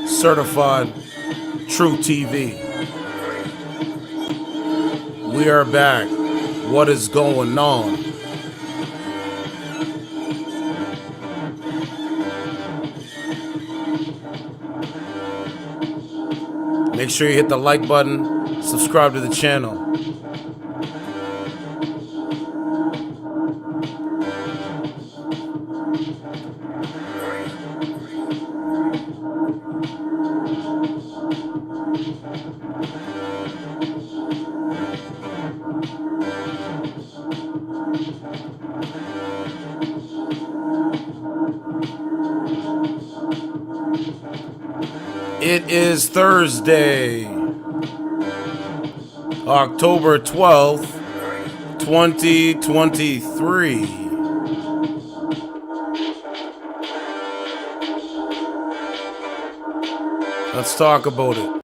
Certified True TV. We are back. What is going on? Make sure you hit the like button, subscribe to the channel. It is Thursday, October 12th, 2023. Let's talk about it.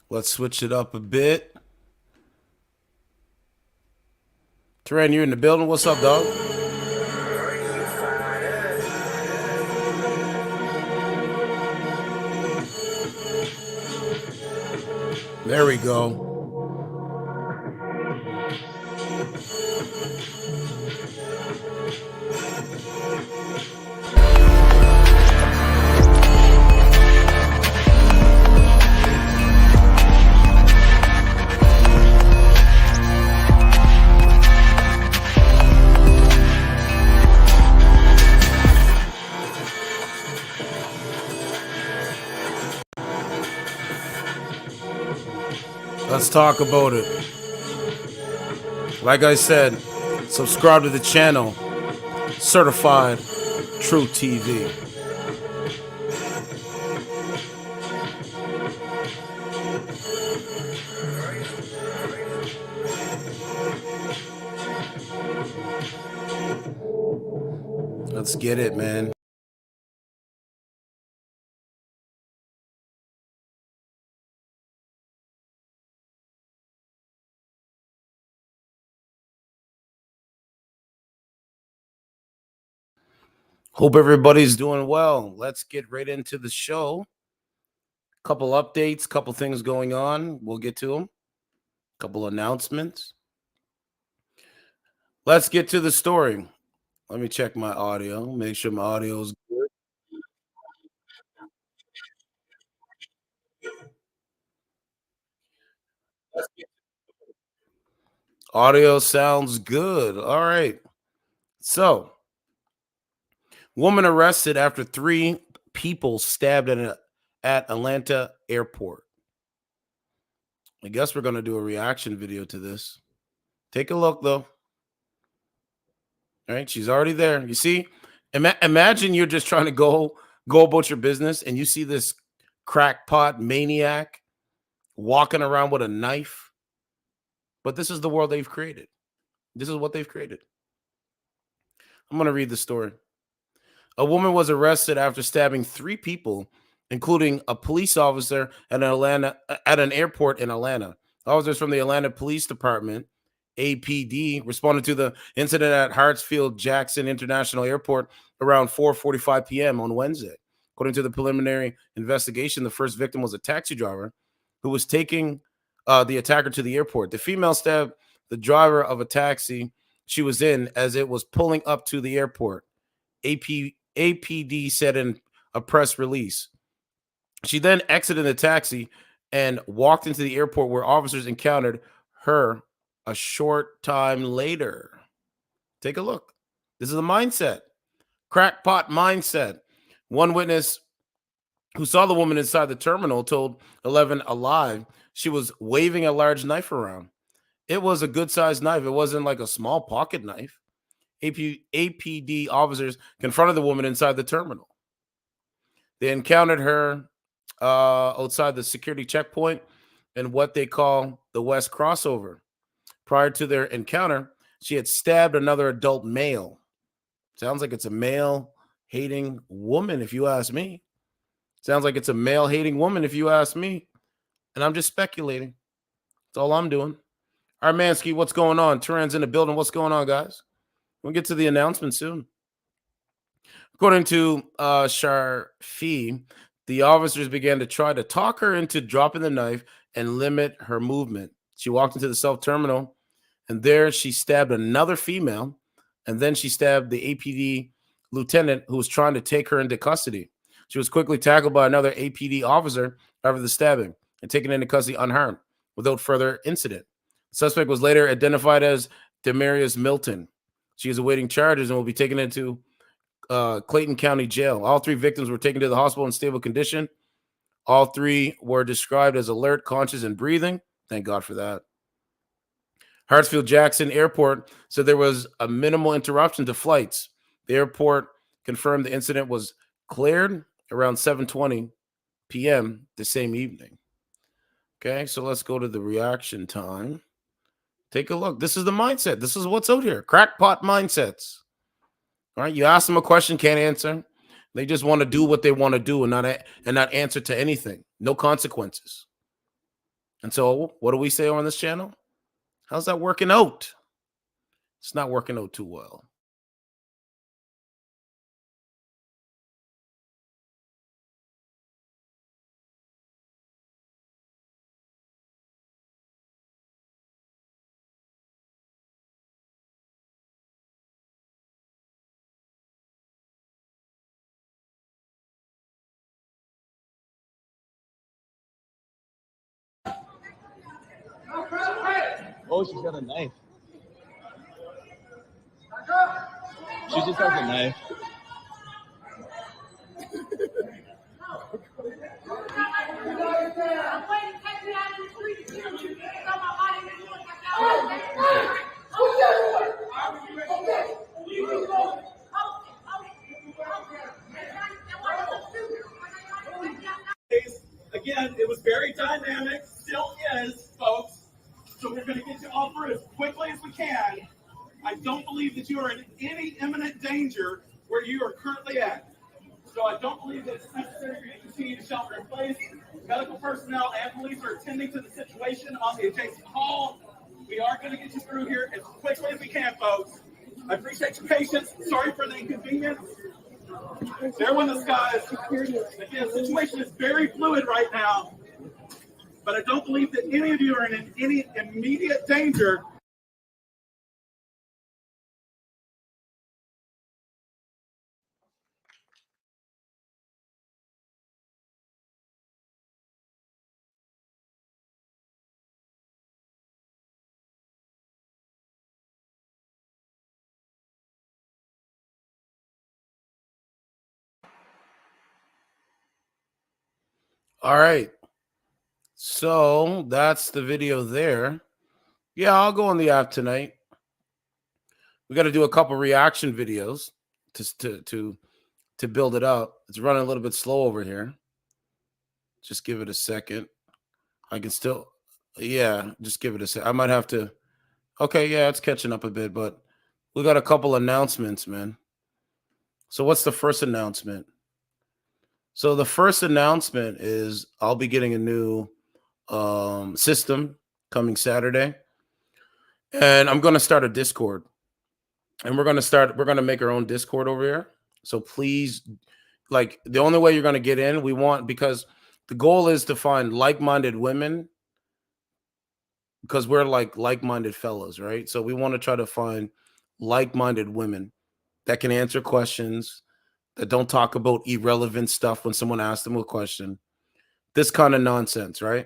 Let's switch it up a bit. Terran, you're in the building. What's up, dog? There we go. Let's talk about it. Like I said, subscribe to the channel. Certified True TV. Let's get it, man. Hope everybody's doing well. Let's get right into the show. Couple updates, couple things going on. We'll get to them. Couple announcements. Let's get to the story. Let me check my audio. Make sure my audio is good. Audio sounds good. All right. So, woman arrested after 3 people stabbed at Atlanta airport. I guess we're going to do a reaction video to this. Take a look, though. All right, she's already there. You see, imagine you're just trying to go about your business, and you see this crackpot maniac walking around with a knife. But this is the world they've created. This is what they've created. I'm going to read the story. A woman was arrested after stabbing 3 people, including a police officer at an airport in Atlanta. Officers from the Atlanta Police Department, APD, responded to the incident at Hartsfield-Jackson International Airport around 4:45 p.m. on Wednesday. According to the preliminary investigation, the first victim was a taxi driver who was taking the attacker to the airport. The female stabbed the driver of a taxi she was in as it was pulling up to the airport. APD said in a press release. She then exited the taxi and walked into the airport where officers encountered her a short time later. Take a look. This is a mindset. Crackpot mindset. One witness who saw the woman inside the terminal told 11 Alive she was waving a large knife around. It was a good sized knife. It wasn't like a small pocket knife. APD officers confronted the woman inside the terminal. They encountered her outside the security checkpoint in what they call the West Crossover. Prior to their encounter, she had stabbed another adult male. Sounds like it's a male hating woman, if you ask me. Sounds like it's a male hating woman, if you ask me. And I'm just speculating. That's all I'm doing. Armansky, what's going on? Turan's in the building. What's going on, guys? We'll get to the announcement soon. According to Sharfi, the officers began to try to talk her into dropping the knife and limit her movement. She walked into the self-terminal, and there she stabbed another female, and then she stabbed the APD lieutenant who was trying to take her into custody. She was quickly tackled by another APD officer after the stabbing and taken into custody unharmed without further incident. The suspect was later identified as DAMARIS MILTON. She is awaiting charges and will be taken into Clayton County Jail. All three victims were taken to the hospital in stable condition. All three were described as alert, conscious, and breathing. Thank God for that. Hartsfield-Jackson Airport said there was a minimal interruption to flights. The airport confirmed the incident was cleared around 7:20 p.m. the same evening. Okay, so let's go to the reaction time. Take a look. This is the mindset. This is what's out here. Crackpot mindsets. All right, you ask them a question, can't answer. They just want to do what they want to do and not answer to anything. No consequences. And so what do we say on this channel? How's that working out? It's not working out too well. Oh, she's got a knife. She just has a knife. Again, it was very dynamic, still is, folks. So we're going to get you all through as quickly as we can. I don't believe that you are in any imminent danger where you are currently at. So I don't believe that it's necessary for you to continue to shelter in place. Medical personnel and police are attending to the situation on the adjacent hall. We are going to get you through here as quickly as we can, folks. I appreciate your patience. Sorry for the inconvenience. Everyone in the skies. Again, the situation is very fluid right now, but I don't believe that any of you are in any immediate danger. All right. So that's the video there. Yeah, I'll go on the app tonight. We got to do a couple reaction videos to build it up. It's running a little bit slow over here. Just give it a second. I can still, yeah, just give it a second. I might have to. Okay, yeah, it's catching up a bit, but we got a couple announcements, man. So what's the first announcement? So the first announcement is I'll be getting a new system coming Saturday, and I'm going to start a Discord, and we're going to make our own Discord over here. So please, like, the only way you're going to get in, because the goal is to find like-minded women, because we're like-minded fellows, right? So we want to try to find like-minded women that can answer questions, that don't talk about irrelevant stuff when someone asks them a question. This kind of nonsense, right?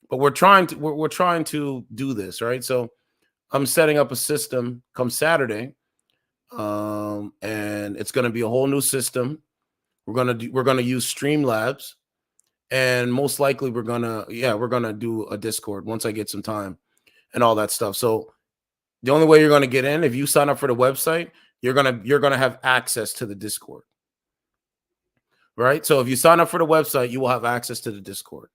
But we're trying to do this, right? So I'm setting up a system come Saturday, and it's going to be a whole new system. We're gonna use Streamlabs, and most likely we're gonna do a Discord once I get some time, and all that stuff. So the only way you're going to get in, if you sign up for the website, you're gonna have access to the Discord, right? So if you sign up for the website, you will have access to the Discord,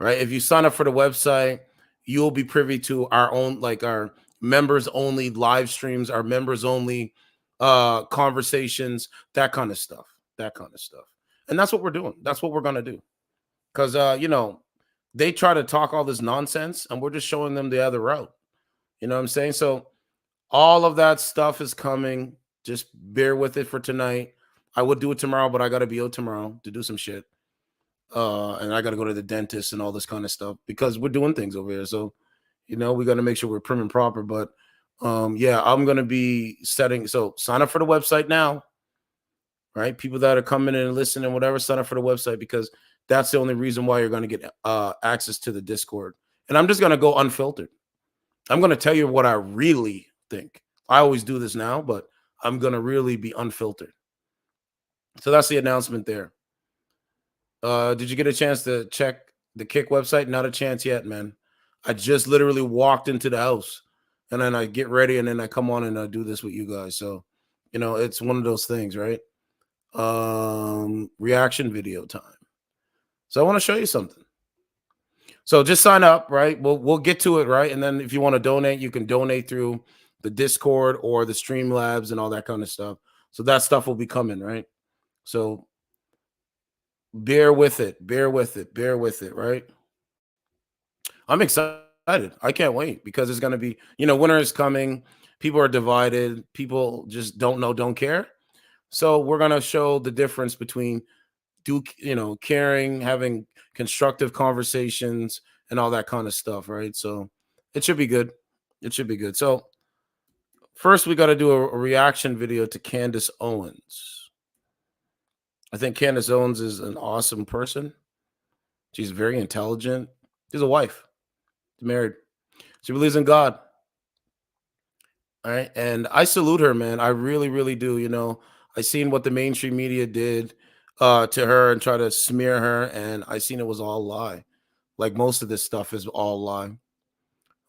right? If you sign up for the website, you'll be privy to our own, like our members only live streams, our members only conversations, that kind of stuff, and that's what we're doing. That's what we're gonna do, because they try to talk all this nonsense, and we're just showing them the other route. You know what I'm saying? So all of that stuff is coming. Just bear with it for tonight. I would do it tomorrow, but I got to be out tomorrow to do some shit. And I got to go to the dentist and all this kind of stuff because we're doing things over here. So, we got to make sure we're prim and proper. But yeah, I'm going to be setting. So sign up for the website now, right? People that are coming in and listening, whatever, sign up for the website because that's the only reason why you're going to get access to the Discord. And I'm just going to go unfiltered. I'm going to tell you what I really think. I always do this now, but I'm going to really be unfiltered. So that's the announcement there. Did you get a chance to check the Kick website? Not a chance yet, man. I just literally walked into the house and then I get ready and then I come on and I do this with you guys. So, it's one of those things, right? Reaction video time. So I want to show you something. So just sign up, right? We'll get to it, right? And then if you want to donate, you can donate through the Discord or the Streamlabs and all that kind of stuff. So that stuff will be coming, right? So bear with it, right? I'm excited. I can't wait because it's going to be, winter is coming. People are divided. People just don't know, don't care. So we're going to show the difference between caring, having constructive conversations and all that kind of stuff, right? So it should be good. So first we got to do a reaction video to Candace Owens. I think Candace Owens is an awesome person. She's very intelligent. She's a wife. She's married. She believes in God. All right. And I salute her, man. I really, really do. I seen what the mainstream media did to her and try to smear her, and I seen it was all lie. Like most of this stuff is all lie.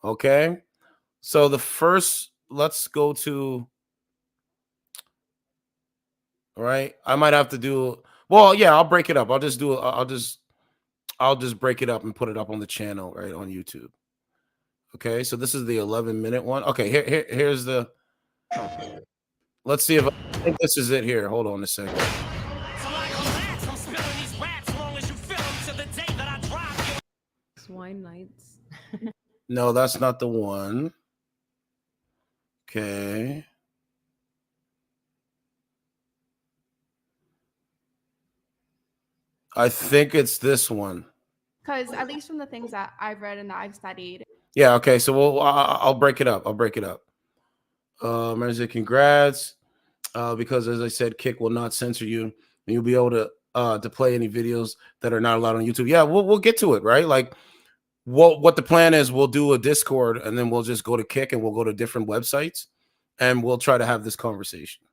Okay. So let's go to, right. I might have to do, well, yeah, I'll break it up. I'll just break it up and put it up on the channel, right, on YouTube. Okay, so this is the 11-minute one. Okay, here's the. Okay. Let's see if I think this is it here. Hold on a second. Swine nights. No, that's not the one. Okay. I think it's this one. Because at least from the things that I've read and that I've studied. Yeah. Okay. So I'll break it up. Mercy, congrats. Because as I said, Kick will not censor you, and you'll be able to play any videos that are not allowed on YouTube. Yeah, we'll get to it, right? Like what the plan is, we'll do a Discord and then we'll just go to Kick and we'll go to different websites and we'll try to have this conversation.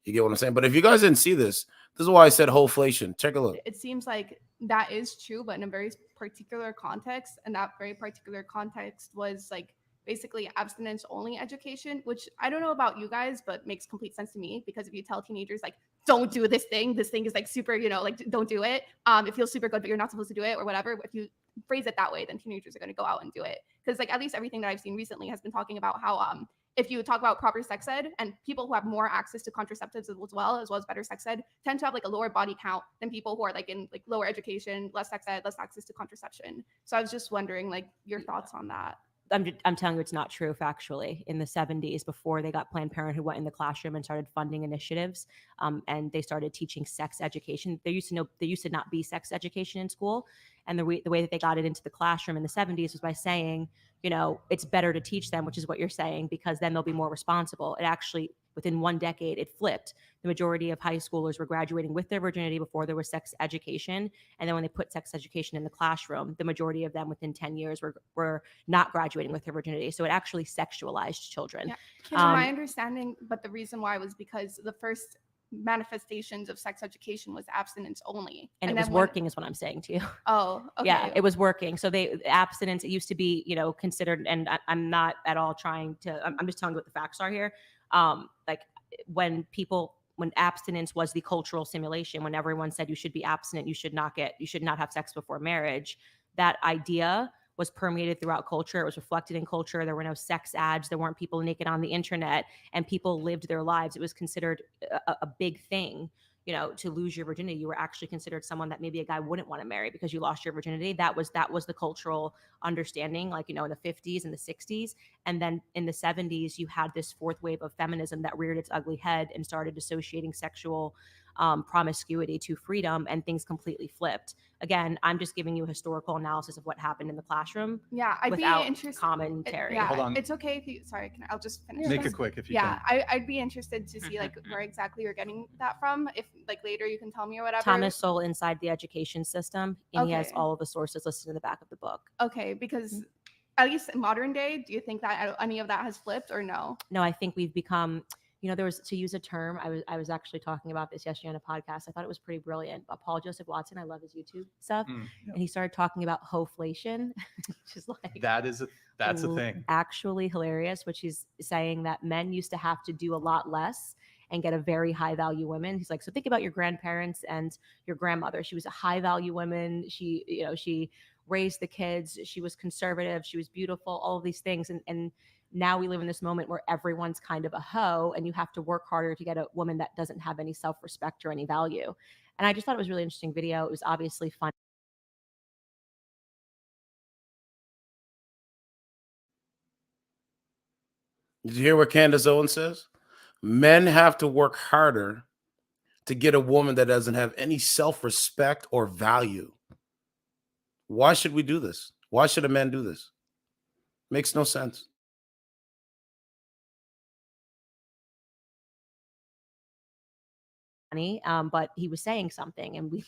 You get what I'm saying? But if you guys didn't see this is why I said wholeflation. Check a look. It seems like that is true, but in a very particular context. And that very particular context was like basically abstinence only education, which I don't know about you guys, but makes complete sense to me. Because if you tell teenagers like, don't do this thing is like super, like don't do it. It feels super good, but you're not supposed to do it or whatever. If you phrase it that way, then teenagers are going to go out and do it. Because like at least everything that I've seen recently has been talking about how if you talk about proper sex ed, and people who have more access to contraceptives as well as better sex ed tend to have like a lower body count than people who are like in like lower education, less sex ed, less access to contraception. So I was just wondering like your thoughts on that. I'm telling you it's not true factually. In the 70s, before they got Planned Parenthood, went in the classroom and started funding initiatives, and they started teaching sex education. There used to not be sex education in school, and the way that they got it into the classroom in the 70s was by saying, it's better to teach them, which is what you're saying, because then they'll be more responsible. It actually, within one decade, it flipped. The majority of high schoolers were graduating with their virginity before there was sex education. And then when they put sex education in the classroom, the majority of them within 10 years were not graduating with their virginity. So it actually sexualized children. Yeah. My understanding, but the reason why was because the first manifestations of sex education was abstinence only. And it was then when- working is what I'm saying to you. Oh, okay. Yeah, it was working. So abstinence, it used to be, considered, and I'm not at all trying to, I'm just telling you what the facts are here. Like when abstinence was the cultural simulation, when everyone said you should be abstinent, you should not have sex before marriage, that idea was permeated throughout culture. It was reflected in culture. There were no sex ads. There weren't people naked on the internet, and people lived their lives. It was considered a big thing, to lose your virginity. You were actually considered someone that maybe a guy wouldn't want to marry because you lost your virginity. That was the cultural understanding, like, in the 50s and the 60s. And then in the 70s, you had this fourth wave of feminism that reared its ugly head and started associating sexual promiscuity to freedom, and things completely flipped. Again, I'm just giving you a historical analysis of what happened in the classroom. Yeah, I'd without be interested. commentary. Yeah, Hold on. It's okay if you. Sorry, I'll just finish. Make this. it quick if you Yeah, can. I'd be interested to see like where exactly you're getting that from. If like later you can tell me or whatever. Thomas Sowell, Inside the Education System, and he has Okay. all of the sources listed in the back of the book. Okay, because at least in modern day, do you think that any of that has flipped or no? No, I think we've become, there was, to use a term, I was actually talking about this yesterday on a podcast. I thought it was pretty brilliant. Paul Joseph Watson, I love his YouTube stuff. Mm, And he started talking about hoflation, which is like that's a thing. actually hilarious, which he's saying that men used to have to do a lot less and get a very high value woman. He's like, so think about your grandparents and your grandmother. She was a high value woman. She raised the kids. She was conservative. She was beautiful, all of these things. And now we live in this moment where everyone's kind of a hoe, and you have to work harder to get a woman that doesn't have any self-respect or any value. And I just thought it was a really interesting video. It was obviously fun. Did you hear what Candace Owens says? Men have to work harder to get a woman that doesn't have any self-respect or value. Why should we do this? Why should a man do this? Makes no sense. But he was saying something, and we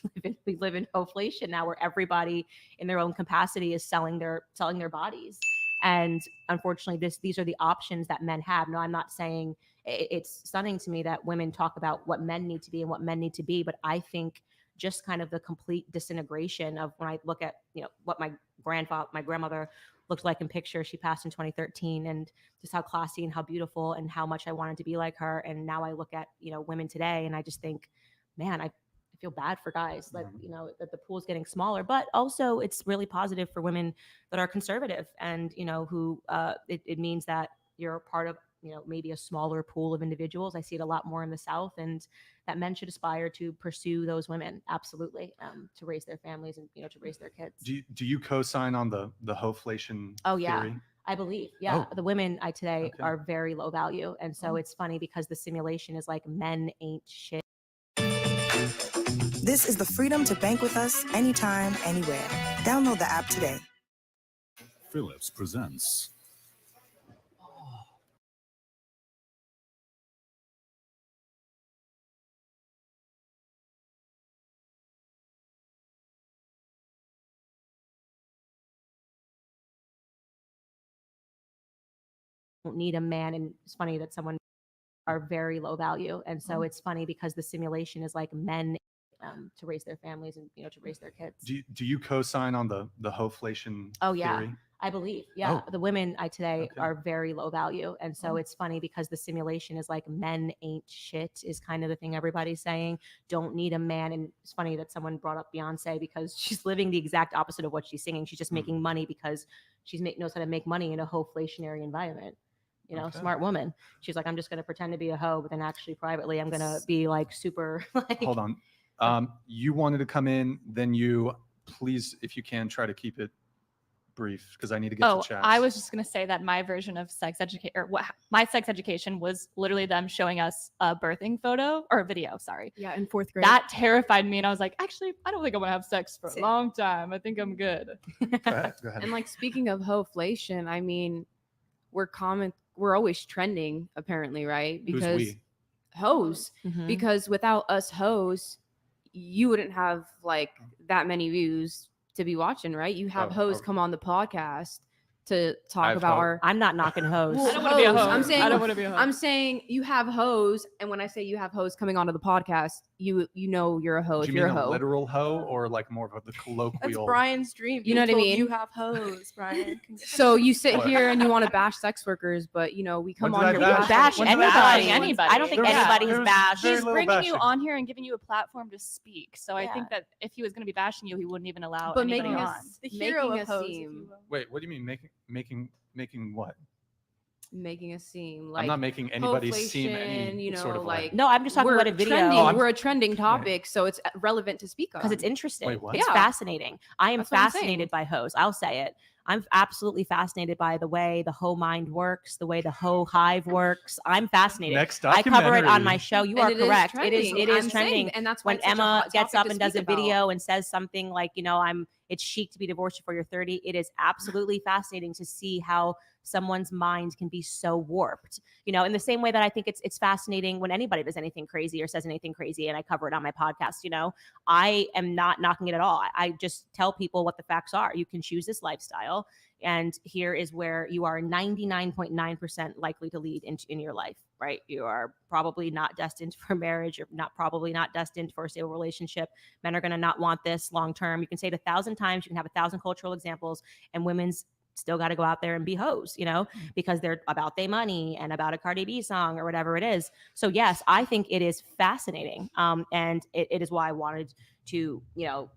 live in hoflation now, where everybody in their own capacity is selling their bodies. And unfortunately, these are the options that men have. No, I'm not saying it's stunning to me that women talk about what men need to be and what men need to be, but I think just kind of the complete disintegration of when I look at what my grandmother looked like in picture. She passed in 2013, and just how classy and how beautiful and how much I wanted to be like her. And now I look at women today, and I just think, man, I feel bad for guys that that the pool is getting smaller, but also it's really positive for women that are conservative and who it means that you're part of maybe a smaller pool of individuals. I see it a lot more in the South, and that men should aspire to pursue those women, absolutely, to raise their families and to raise their kids. Do you co-sign on the hoflation yeah. theory? I believe, yeah. Oh. The women today Okay. are very low value, and so it's funny because the simulation is like men ain't shit. This is the freedom to bank with us anytime, anywhere. Download the app today. Philips presents. Don't need a man, and it's funny that someone are very low value, and so it's funny because the simulation is like men to raise their families and to raise their kids. Do you co-sign on the hoflation Oh, yeah. theory? I believe, yeah. Oh. The women today Okay. are very low value, and so it's funny because the simulation is like men ain't shit is kind of the thing everybody's saying. Don't need a man, and it's funny that someone brought up Beyonce because she's living the exact opposite of what she's singing. She's just making money because she knows how to make money in a hoflationary environment. Okay. Smart woman. She's like, I'm just going to pretend to be a hoe, but then actually privately, I'm going to be like super like. Hold on. You wanted to come in, then you please, if you can, try to keep it brief because I need to get to chat. I was just going to say that my version of sex education, or my sex education was literally them showing us a birthing photo or a video. Sorry. Yeah, in fourth grade. That terrified me. And I was like, actually, I don't think I want to have sex for a Same. long time. I think I'm good. Go ahead. And like speaking of hoflation, I mean, we're always trending apparently, right? Who's Because we? hoes. Mhm. Because without us hoes, you wouldn't have like that many views to be watching, right? You have Oh, hoes okay. come on the podcast to talk I've about hoed. our. I'm not knocking hoes. Well, I don't want to be a hoes. hoe. I'm saying I don't want to be a hoe. I'm saying you have hoes, and when I say you have hoes coming onto the podcast, you know you're a hoe Do if you you're mean a a hoe. literal hoe or like more of the That's colloquial? Brian's dream. You know what I told mean? You have hoes, Brian. So you sit What? here and you want to bash sex workers, but we come When on did your I podcast. Bash He's anybody. bashing anybody. I don't think There was- anybody's there was bashed. very He's little bringing you bashing. on here and giving you a platform to speak. So I Yeah. think that if he was going to be bashing you, he wouldn't even allow But anybody making on. us The hero making of us hoes, if seem you will. Wait, what do you mean making what? making us seem like I'm not making anybody seem hoflation, any sort of like No, I'm just talking we're about a video. trending. Oh, I'm- we're a trending topic, so it's relevant to speak on Because it's interesting. Wait, what? It's Yeah. fascinating. I am That's what I'm saying. fascinated by hoes. I'll say it. I'm absolutely fascinated by the way the hoe mind works, the way the hoe hive works. I'm fascinated. Next I cover it on documentary. my show. You And are it is correct. It is trending. it is I'm trending. saying, and that's why When it's such a Emma hot gets topic up to and does a speak about. video and says something like, it's chic to be divorced before you're 30. It is absolutely fascinating to see how someone's mind can be so warped. In the same way that I think it's fascinating when anybody does anything crazy or says anything crazy, and I cover it on my podcast. I am not knocking it at all. I just tell people what the facts are. You can choose this lifestyle, and here is where you are 99.9% likely to lead in your life, right? You are probably not destined for marriage. You're probably not destined for a stable relationship. Men are going to not want this long term. You can say it 1,000 times. You can have 1,000 cultural examples, and women's still got to go out there and be hoes, because they're about their money and about a Cardi B song or whatever it is. So yes, I think it is fascinating. And it is why I wanted to,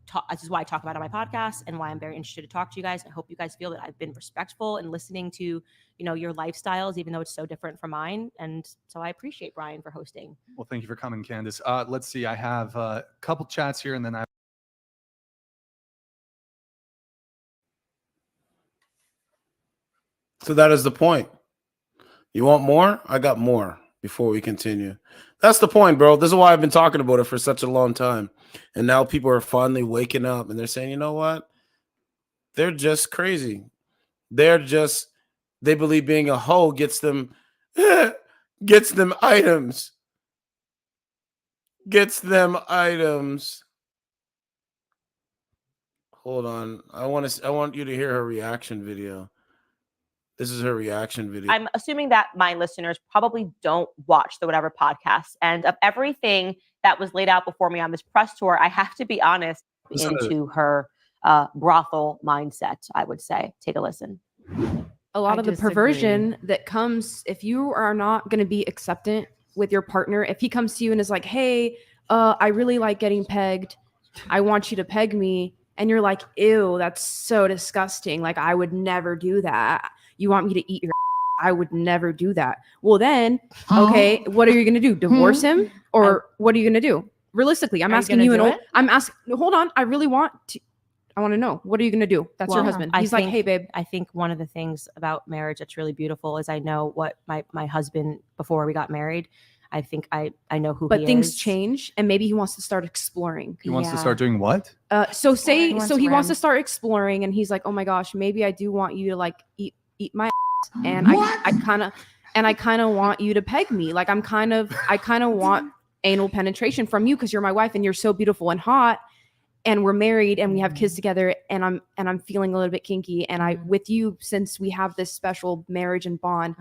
talk. This is why I talk about it on my podcast and why I'm very interested to talk to you guys. I hope you guys feel that I've been respectful and listening to, your lifestyles, even though it's so different from mine. And so I appreciate Brian for hosting. Well, thank you for coming, Candace. Let's see. I have a couple chats here, and then So that is the point. You want more? I got more before we continue. That's the point, bro. This is why I've been talking about it for such a long time. And now people are finally waking up and they're saying, you know what? They're just crazy. They believe being a hoe gets them items. Gets them items. Hold on. I want you to hear her reaction video. This is her reaction video. I'm assuming that my listeners probably don't watch the Whatever podcast. And of everything that was laid out before me on this press tour, I have to be honest, into her brothel mindset, I would say. Take a listen. A lot I of the disagree. perversion that comes if you are not going to be acceptant with your partner. If he comes to you and is like, hey, I really like getting pegged. I want you to peg me. And you're like, ew, that's so disgusting. Like, I would never do that. You want me to eat your I would never do that. Well, then, okay, what are you going to do? Divorce him? Or what are you going to do? Realistically, I'm Are you asking gonna you. do it? I'm asking, hold on. I want to know. What are you going to do? That's your Well, husband. I He's like, think- hey, babe. I think one of the things about marriage that's really beautiful is I know what my husband, before we got married, I think I know who But he things is. change, and maybe he wants to start exploring. he wants to Yeah. start doing what? So say, He wants so he wants ram. to start exploring, and he's like, oh my gosh, maybe I do want you to like eat my ass, and I kind of want you to peg me. Like I kind of want anal penetration from you because you're my wife and you're so beautiful and hot, and we're married and we have kids together, and I'm feeling a little bit kinky, and I with you, since we have this special marriage and bond.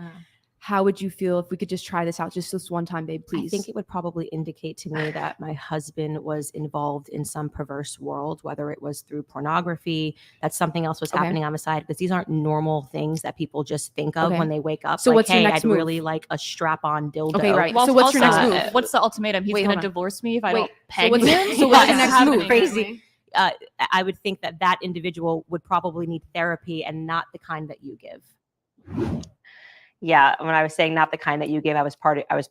How would you feel if we could just try this out just this one time, babe, please? I think it would probably indicate to me that my husband was involved in some perverse world, whether it was through pornography, that something else was Okay. happening on the side, because these aren't normal things that people just think of Okay. when they wake up. So like, what's your hey, next I'd move? really like a strap-on dildo. Okay, right. Well, So what's your also, next move? What's the ultimatum? He's Wait, going hold to on. divorce me if I Wait, don't so peg what's- him? so what's your What's next happening? move? Crazy. I would think that individual would probably need therapy and not the kind that you give. Yeah, when I was saying not the kind that you give, I was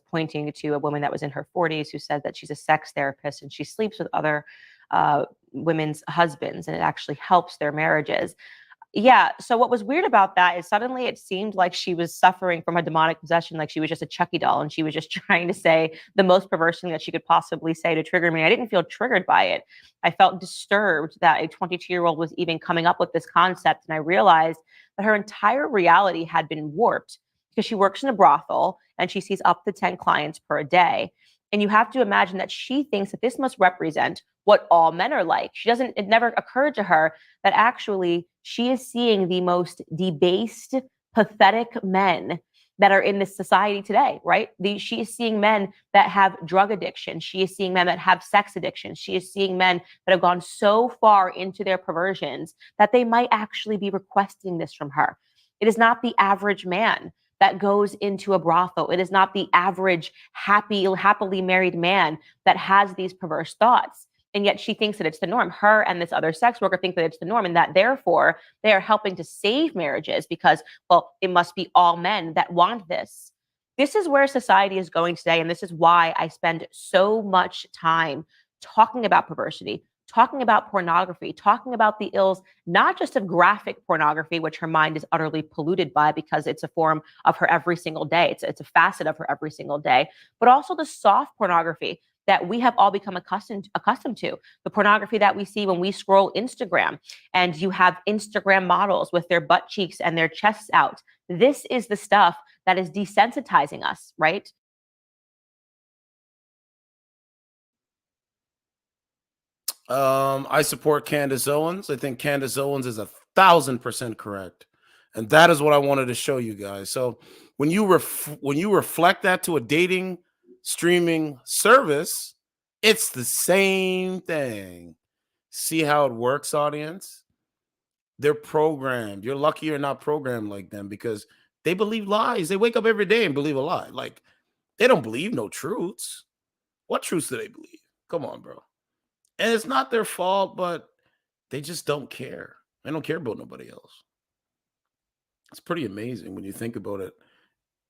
pointing to a woman that was in her 40s who said that she's a sex therapist and she sleeps with other women's husbands, and it actually helps their marriages. Yeah. So what was weird about that is suddenly it seemed like she was suffering from a demonic possession, like she was just a Chucky doll, and she was just trying to say the most perverse thing that she could possibly say to trigger me. I didn't feel triggered by it. I felt disturbed that a 22-year-old was even coming up with this concept, and I realized that her entire reality had been warped because she works in a brothel and she sees up to 10 clients per day. And you have to imagine that she thinks that this must represent what all men are like. It never occurred to her that actually She is seeing the most debased, pathetic men that are in this society today, right? She is seeing men that have drug addiction. She is seeing men that have sex addiction. She is seeing men that have gone so far into their perversions that they might actually be requesting this from her. It is not the average man that goes into a brothel. It is not the average happily married man that has these perverse thoughts. And yet she thinks that it's the norm. Her and this other sex worker think that it's the norm, and that therefore they are helping to save marriages because, well, it must be all men that want this. This is where society is going today. And this is why I spend so much time talking about perversity, talking about pornography, talking about the ills, not just of graphic pornography, which her mind is utterly polluted by because it's a form of her every single day. It's a facet of her every single day, but also the soft pornography that we have all become accustomed to, the pornography that we see when we scroll Instagram, and you have Instagram models with their butt cheeks and their chests out. This is the stuff that is desensitizing us, right? I support Candace Owens. I think Candace Owens is 1,000% correct, and that is what I wanted to show you guys. So when you reflect that to a dating streaming service, it's the same thing. See how it works, audience? They're programmed. You're lucky you're not programmed like them because they believe lies. They wake up every day and believe a lie. Like, they don't believe no truths. What truths do they believe? Come on, bro. And it's not their fault, but they just don't care. They don't care about nobody else. It's pretty amazing when you think about it.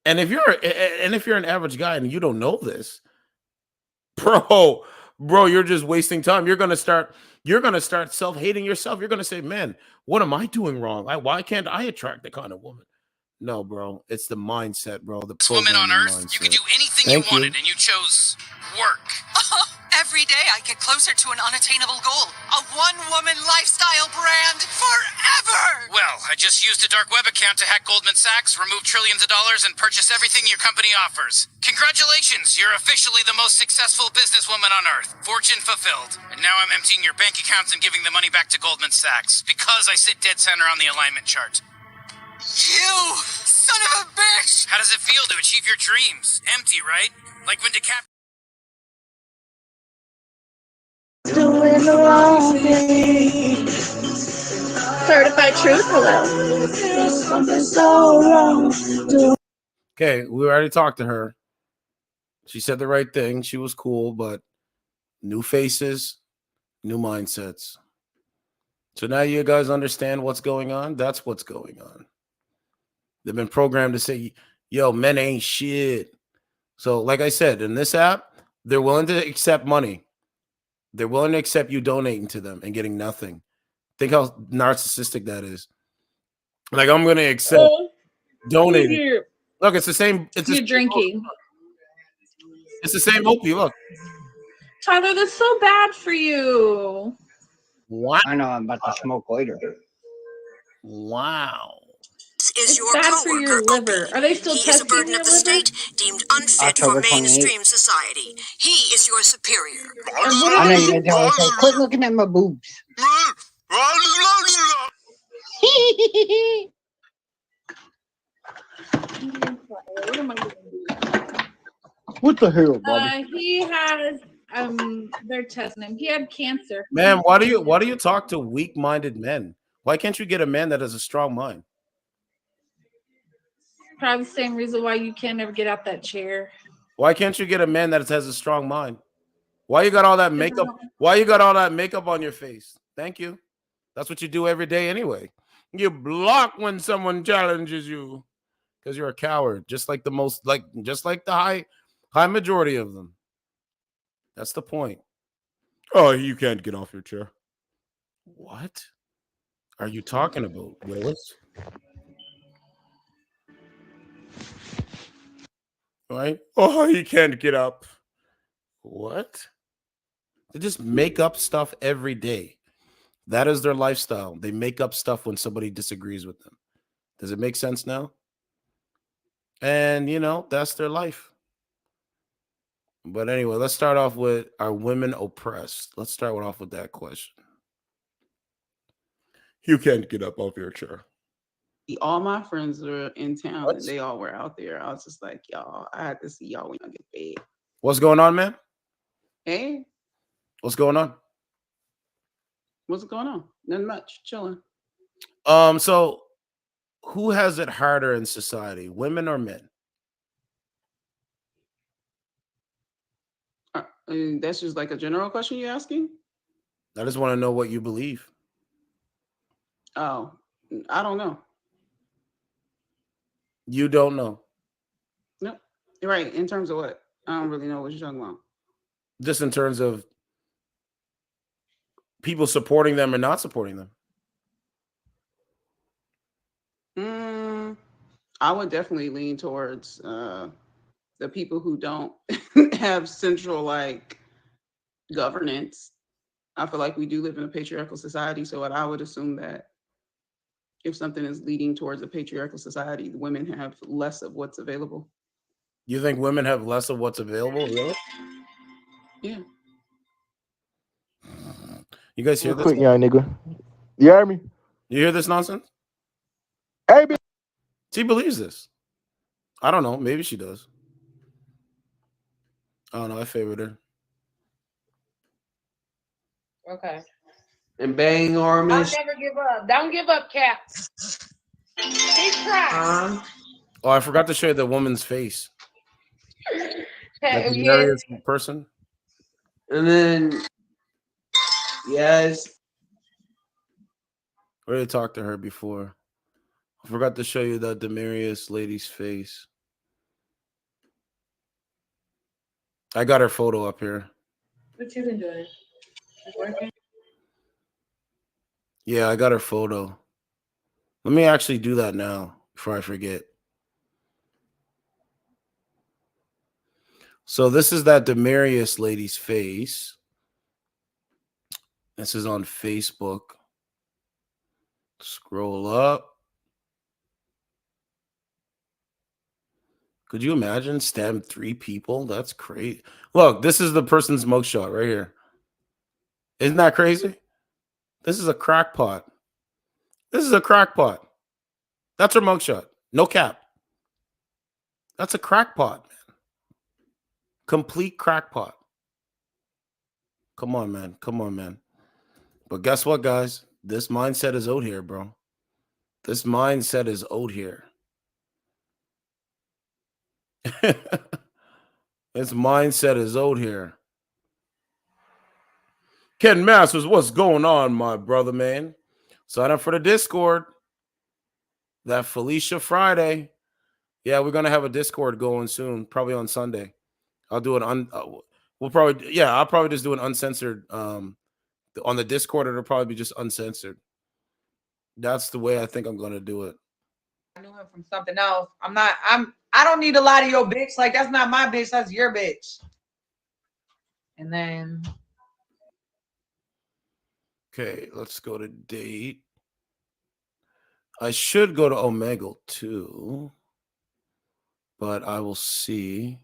And if you're an average guy and you don't know this, bro, you're just wasting time. You're gonna start self-hating yourself. You're gonna say, man, what am I doing wrong? Why can't I attract the kind of woman? No, bro, it's the mindset, bro. The woman on earth, mindset. you could do anything you wanted, and you chose work. Every day I get closer to an unattainable goal. A one-woman lifestyle brand forever! Well, I just used a dark web account to hack Goldman Sachs, remove trillions of dollars, and purchase everything your company offers. Congratulations, you're officially the most successful businesswoman on earth. Fortune fulfilled. And now I'm emptying your bank accounts and giving the money back to Goldman Sachs, because I sit dead center on the alignment chart. You son of a bitch! How does it feel to achieve your dreams? Empty, right? Like when Doing the wrong thing. Certified truth, hello. Something so wrong. Okay, we already talked to her. She said the right thing. She was cool, but new faces, new mindsets. So now you guys understand what's going on? That's what's going on. They've been programmed to say, yo, men ain't shit. So like I said, in this app, they're willing to accept money. They're willing to accept you donating to them and getting nothing. Think how narcissistic that is. Like, I'm going to accept donating. Look, it's the same. You're drinking. It's the same Opie. Look. Tyler, that's so bad for you. What? I know I'm about to smoke later. Wow. It's bad for your liver. Are they still testing your liver? state, deemed unfit October for 28th. mainstream society. He is your superior. I know you guys always say, quit looking at my boobs. What the hell, buddy? He has they're testing him. He had cancer. Man, why do you talk to weak-minded men? Why can't you get a man that has a strong mind? Probably the same reason why you can't ever get out that chair. Why can't you get a man that has a strong mind? Why you got all that makeup? Why you got all that makeup on your face? Thank you. That's what you do every day anyway. You block when someone challenges you because you're a coward, just like the high majority of them. That's the point. Oh, you can't get off your chair. What are you talking about, Willis? Right? Oh, he can't get up. What? They just make up stuff every day. That is their lifestyle. They make up stuff when somebody disagrees with them. Does it make sense now? And, that's their life. But anyway, let's start off with, are women oppressed? Let's start off with that question. You can't get up off your chair. All my friends were in town and they all were out there. I was just like, y'all, I had to see y'all when y'all get paid. What's going on, man? Hey, What's going on? what's going on? Nothing much. Chilling. So who has it harder in society, women or men? That's just like a general question you're asking? I just want to know what you believe. Oh, I don't know. You don't know. Nope. Right. In terms of what? I don't really know what you're talking about. Just in terms of people supporting them or not supporting them. I would definitely lean towards the people who don't have central like governance. I feel like we do live in a patriarchal society, so I would assume that if something is leading towards a patriarchal society, the women have less of what's available. You think women have less of what's available? Really? Yeah. You guys hear this? Quick, young nigga. You hear me? You hear this nonsense? Hey, she believes this. I don't know. Maybe she does. I don't know. I favored her. Okay. And bang armies. I'll never give up. Don't give up, cats. Keep trying. Oh, I forgot to show you the woman's face. The Yeah. hilarious person. And then, yes. I already talked to her before. I forgot to show you that DAMARIS lady's face. I got her photo up here. What you been doing? Working? Yeah, I got her photo. Let me actually do that now before I forget. So this is that DAMARIS lady's face. This is on Facebook. Scroll up. Could you imagine stab 3 people? That's crazy. Look, this is the person's mugshot right here. Isn't that crazy? This is a crackpot. This is a crackpot. That's her mugshot. No cap. That's a crackpot, man. Complete crackpot. Come on, man. Come on, man. But guess what, guys? This mindset is out here, bro. This mindset is out here. This mindset is out here. Ken Masters, what's going on, my brother, man? Sign up for the Discord. That Felicia Friday. Yeah, we're gonna have a Discord going soon, probably on Sunday. I'll do it we'll probably, yeah, I'll probably just do an uncensored on the Discord. It'll probably be just uncensored. That's the way I think I'm gonna do it. I knew him from something else. I don't need a lot of your bitch. Like, that's not my bitch, that's your bitch. And then Okay, let's go to date. I should go to Omegle too, but I will see.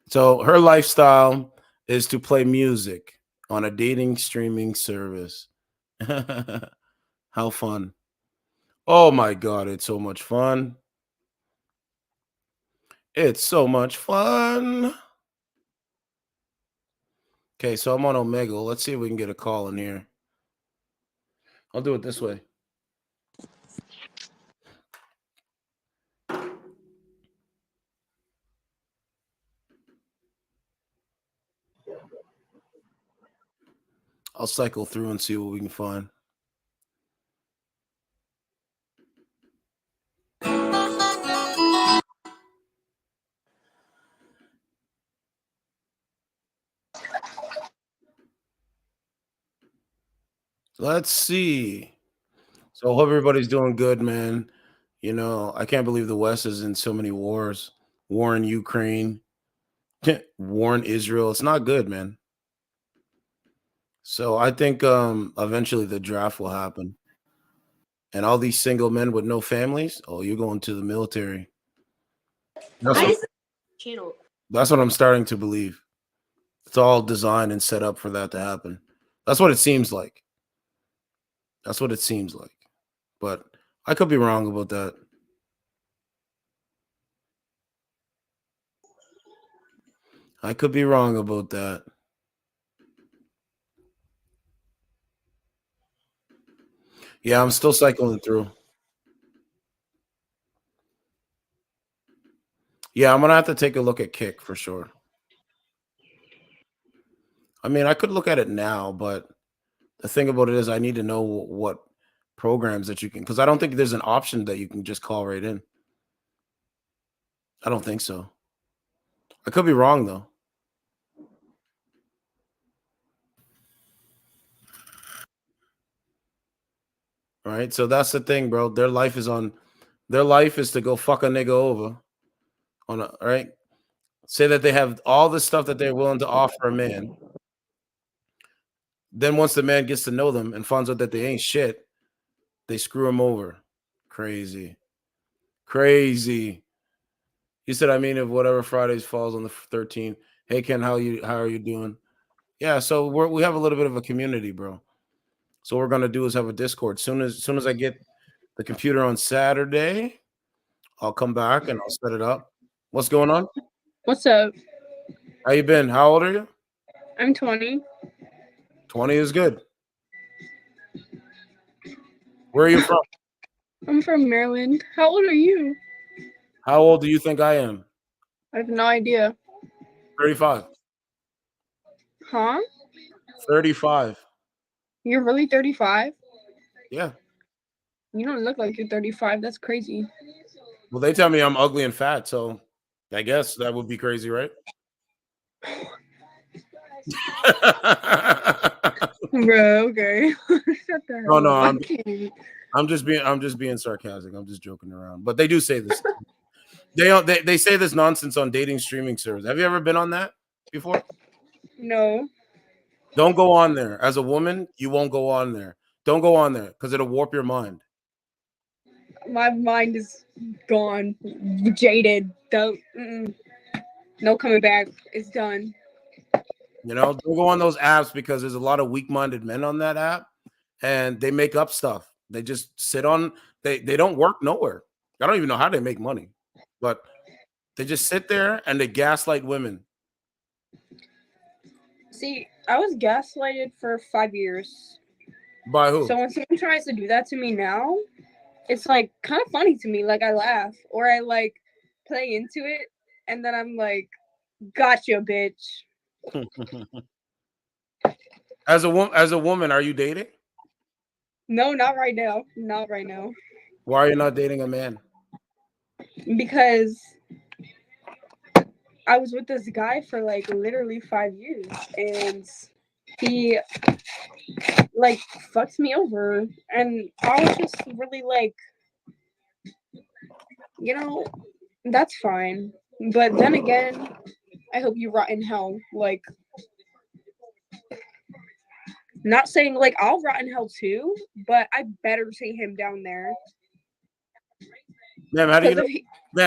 So her lifestyle is to play music on a dating streaming service. How fun. Oh my God, it's so much fun. It's so much fun. Okay, so I'm on Omegle. Let's see if we can get a call in here. I'll do it this way. I'll cycle through and see what we can find. Let's see. So I hope everybody's doing good, man. You know, I can't believe the West is in so many wars. War in Ukraine, war in Israel. It's not good, man. So I think eventually the draft will happen. And all these single men with no families, oh, you're going to the military. channel. That's what I'm starting to believe. It's all designed and set up for that to happen. That's what it seems like. That's what it seems like. But I could be wrong about that. I could be wrong about that. Yeah, I'm still cycling through. Yeah, I'm going to have to take a look at Kick for sure. I mean, I could look at it now, but the thing about it is I need to know what programs that you can, because I don't think there's an option that you can just call right in. I don't think so. I could be wrong, though. Right? So that's the thing, bro. Their life is to go fuck a nigga over. Right? Say that they have all the stuff that they're willing to offer a man. Then once the man gets to know them and finds out that they ain't shit, they screw him over. Crazy. Crazy. He said, I mean, if whatever Fridays falls on the 13th. Hey Ken, how are you doing? Yeah, so we have a little bit of a community, bro. So what we're gonna do is have a Discord. Soon as I get the computer on Saturday, I'll come back and I'll set it up. What's going on? What's up? How you been? How old are you? I'm 20. 20 is good. Where are you from? I'm from Maryland. How old are you? How old do you think I am? I have no idea. 35. Huh? 35. You're really 35? Yeah. You don't look like you're 35. That's crazy. Well, they tell me I'm ugly and fat, so I guess that would be crazy, right? Bro, okay. Shut the hell No, up. I'm just being sarcastic. I'm just joking around. But they do say this. They say this nonsense on dating streaming servers. Have you ever been on that before? No. Don't go on there. As a woman, you won't go on there. Don't go on there because it'll warp your mind. My mind is gone. Jaded. Don't. No coming back. It's done. You know, don't go on those apps because there's a lot of weak-minded men on that app and they make up stuff. They just sit on, they don't work nowhere. I don't even know how they make money, but they just sit there and they gaslight women. See, I was gaslighted for 5 years. By who? So when someone tries to do that to me now, it's like kind of funny to me. Like I laugh or I like play into it and then I'm like, gotcha, bitch. As a woman, are you dating? No, not right now. Not right now. Why are you not dating a man? Because I was with this guy for like literally 5 years and he like fucked me over and I was just really like, you know, that's fine. But then again, I hope you rot in hell. Like, not saying like I'll rot in hell too, but I better see him down there. Ma'am, how do you know?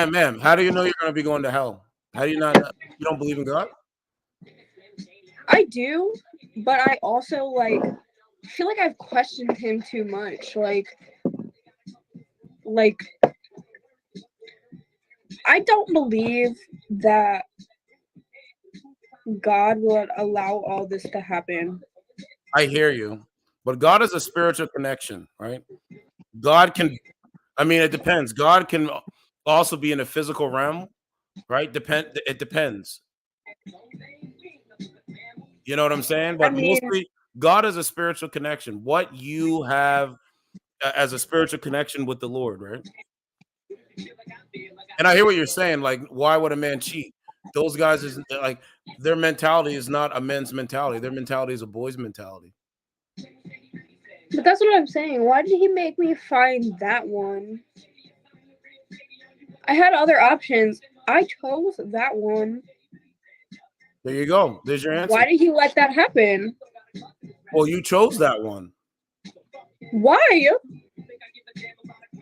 Ma'am, how do you know you're gonna be going to hell? How do you not? You don't believe in God? I do, but I also like feel like I've questioned him too much. Like I don't believe that God will allow all this to happen. I hear you, but God is a spiritual connection, right? God can, I mean, it depends. God can also be in a physical realm, right? It depends. You know what I'm saying? But mostly, God is a spiritual connection. What you have as a spiritual connection with the Lord, right? And I hear what you're saying. Like, why would a man cheat? Those guys is like their mentality is not a men's mentality. Their mentality is a boy's mentality. But that's what I'm saying. Why did he make me find that one? I had other options. I chose that one. There you go. There's your answer. Why did he let that happen? Well, you chose that one. Why?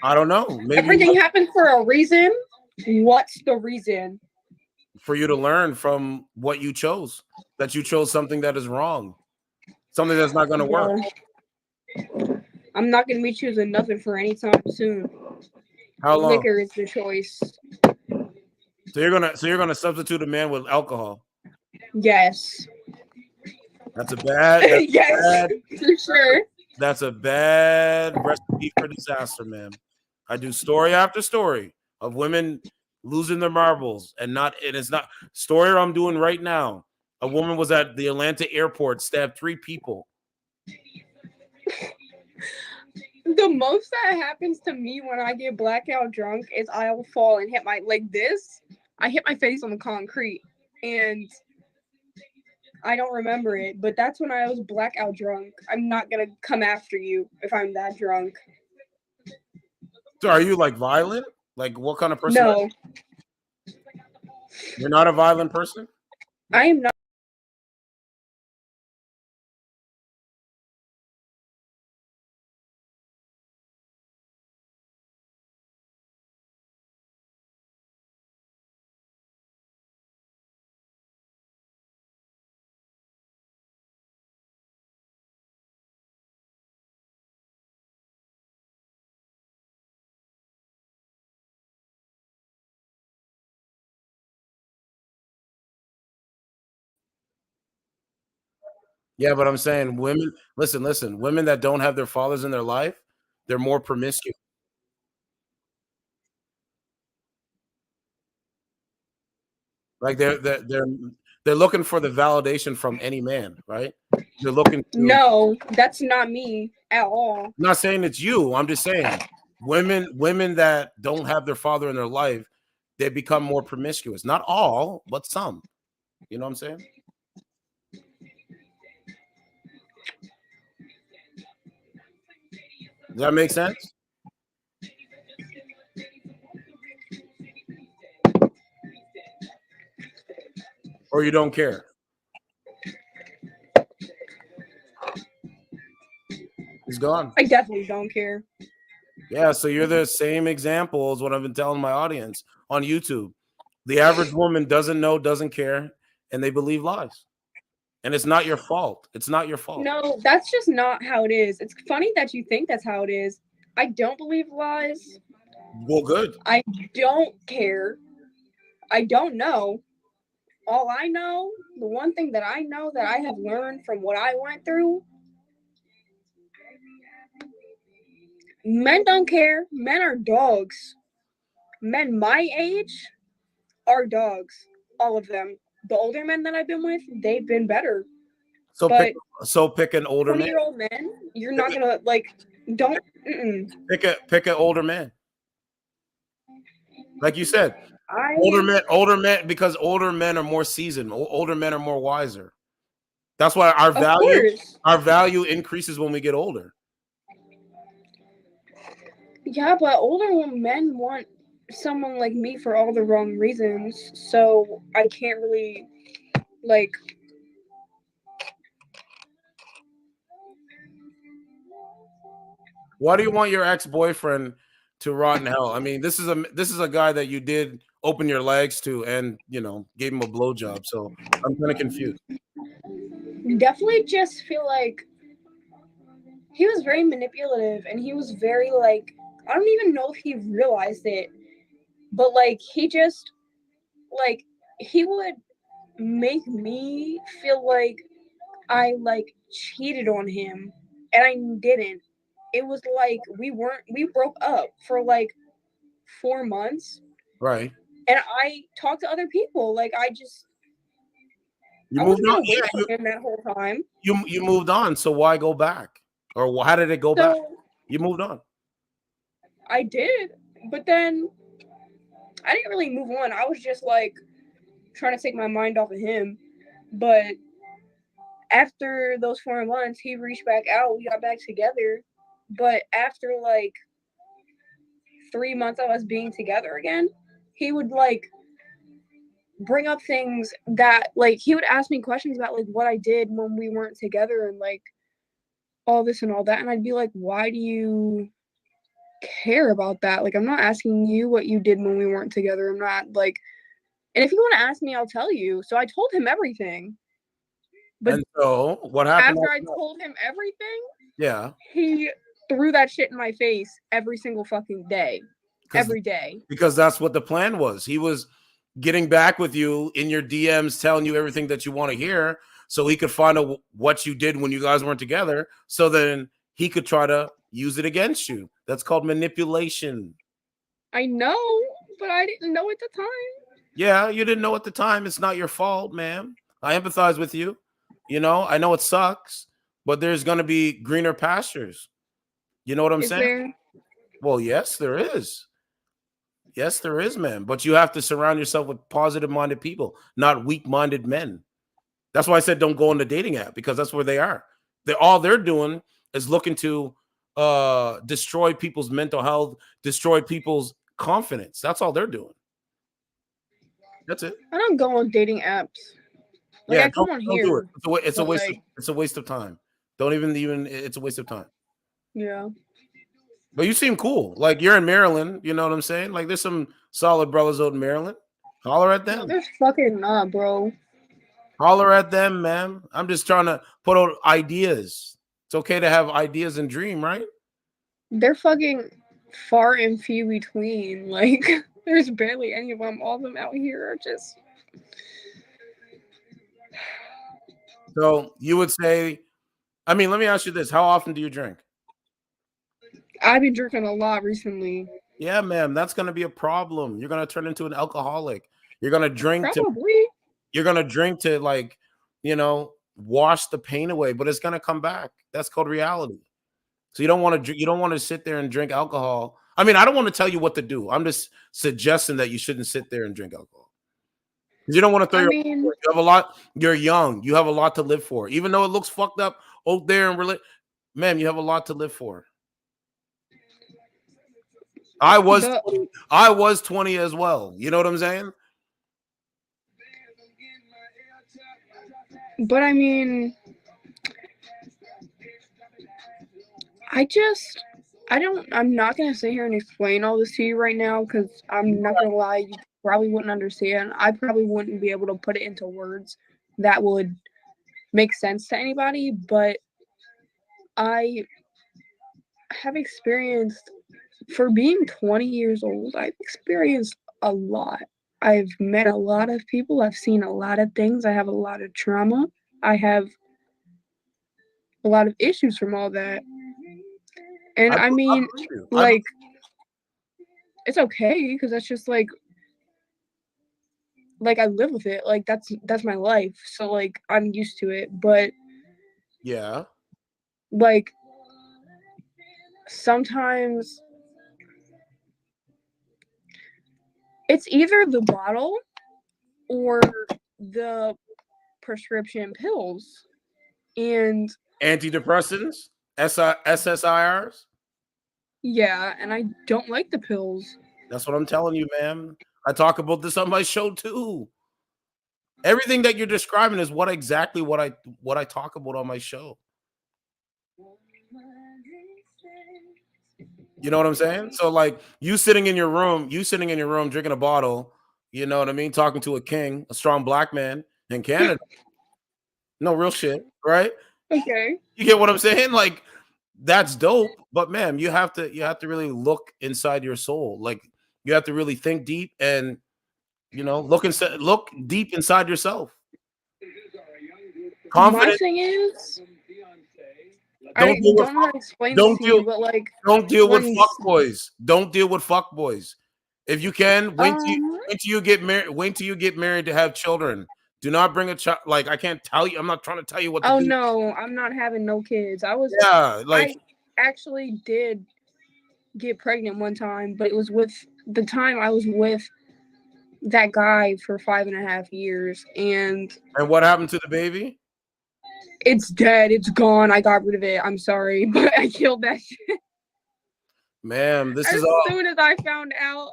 I don't know. Maybe everything happened for a reason. What's the reason? for you to learn from what you chose. That you chose something that is wrong, something that's not going to work. I'm not gonna be choosing nothing for any time soon. How long? Liquor is the choice. So you're gonna substitute a man with alcohol. Yes. That's a bad. That's yes, bad. for sure. That's a bad recipe for disaster, man. I do story after story of women losing their marbles and it's not story I'm doing right now. A woman was at the Atlanta airport, stabbed 3 people. The most that happens to me when I get blackout drunk is I'll fall and hit my this. I hit my face on the concrete and I don't remember it, but that's when I was blackout drunk. I'm not gonna come after you if I'm that drunk. So are you like violent? Like what kind of person? No. You're not a violent person? I am not. Yeah, but I'm saying women, listen, women that don't have their fathers in their life, they're more promiscuous. Like they're looking for the validation from any man, right? They're looking to. No, that's not me at all. I'm not saying it's you. I'm just saying women that don't have their father in their life, they become more promiscuous. Not all, but some. You know what I'm saying? Does that make sense? Or you don't care? He's gone. I definitely don't care. Yeah, so you're the same example as what I've been telling my audience on YouTube. The average woman doesn't know, doesn't care, and they believe lies. And it's not your fault. It's not your fault. No, that's just not how it is. It's funny that you think that's how it is. I don't believe lies. Well, good. I don't care. I don't know. All I know, the one thing that I know that I have learned from what I went through, men don't care. Men are dogs. Men my age are dogs. All of them. The older men that I've been with, they've been better. So but pick an older man. 20-year-old men, you're not gonna don't Pick an older man. Like you said, older men, because older men are more seasoned. Older men are more wiser. That's why our value increases when we get older. Yeah, but older men want someone like me for all the wrong reasons, so I can't really Why do you want your ex-boyfriend to rot in hell? I mean, this is a guy that you did open your legs to and, gave him a blowjob. So I'm kind of confused. Definitely just feel like he was very manipulative and he was very I don't even know if he realized it, but he just he would make me feel like I cheated on him and I didn't. It was we broke up for 4 months. Right. And I talked to other people. You moved on. Yeah, that whole time. You moved on, so why go back? Or how did it go back? You moved on. I did, but then I didn't really move on. I was just trying to take my mind off of him. But after those 4 months, he reached back out. We got back together. But after 3 months of us being together again, he would bring up things that he would ask me questions about what I did when we weren't together and all this and all that, and I'd be like, why do you care about that? I'm not asking you what you did when we weren't together. I'm not And if you want to ask me, I'll tell you. So I told him everything. But and so what happened? after I told him everything, Yeah. he threw that shit in my face every single fucking day. Every day. Because that's what the plan was. He was getting back with you in your DMs, telling you everything that you want to hear, so he could find out what you did when you guys weren't together, so then he could try to use it against you. That's called manipulation. I know, but I didn't know at the time. Yeah, you didn't know at the time. It's not your fault, ma'am. I empathize with you. You know, I know it sucks, but there's going to be greener pastures. You know what I'm Is saying? there? Well, yes, there is. Yes, there is, man. But you have to surround yourself with positive-minded people, not weak-minded men. That's why I said don't go on the dating app, because that's where they are. All they're doing is looking to destroy people's mental health, destroy people's confidence. That's all they're doing. That's it. I don't go on dating apps. Like, I come on don't here. do it. It's a but, waste. like, It's a waste of time. Don't even. It's a waste of time. yeah. But you seem cool. Like, you're in Maryland. You know what I'm saying? Like, there's some solid brothers out in Maryland. Holler at them. No, there's fucking not, bro. Holler at them, man. I'm just trying to put out ideas. It's okay to have ideas and dream, right? They're fucking far and few between. Like, there's barely any of them. All of them out here are just. So you would say, I mean, let me ask you this. How often do you drink? I've been drinking a lot recently. Yeah, ma'am. That's going to be a problem. You're going to turn into an alcoholic. You're going to drink Probably. You're going to drink to, like, you know, wash the pain away, but it's going to come back. That's called reality. So you don't want to sit there and drink alcohol. I mean, I don't want to tell you what to do. I'm just suggesting that you shouldn't sit there and drink alcohol. You don't want to throw you have a lot. You're young. You have a lot to live for. Even though it looks fucked up out there and really, ma'am, you have a lot to live for. I was 20 as well. You know what I'm saying? But I mean, I'm not going to sit here and explain all this to you right now, because I'm not going to lie, you probably wouldn't understand. I probably wouldn't be able to put it into words that would make sense to anybody, but I have experienced, for being 20 years old, I've experienced a lot. I've met a lot of people. I've seen a lot of things. I have a lot of trauma. I have a lot of issues from all that. And I mean, like, it's okay, because that's just like I live with it. Like, that's my life. So, like, I'm used to it. But yeah, like, sometimes it's either the bottle or the prescription pills. And antidepressants, SSIRs. Yeah, and I don't like the pills. That's what I'm telling you, ma'am. I talk about this on my show too. Everything that you're describing is what I talk about on my show. You know what I'm saying? So, like, you sitting in your room drinking a bottle, you know what I mean? Talking to a king, a strong black man in Canada. No, real shit, right? Okay. You get what I'm saying? Like, that's dope, but ma'am, you have to really look inside your soul. Like, you have to really think deep and, you know, look deep inside yourself. Confident. My thing is, Don't deal with fuckboys. Don't deal with fuckboys. If you can, wait till you get married. Wait till you get married to have children. Do not bring a child. Like, I can't tell you. I'm not trying to tell you what to do. Oh no, I'm not having no kids. I actually did get pregnant one time, but it was with the time I was with that guy for 5.5 years. And what happened to the baby? It's dead. It's gone. I got rid of it. I'm sorry, but I killed that shit. Ma'am, this is as all. soon as I found out,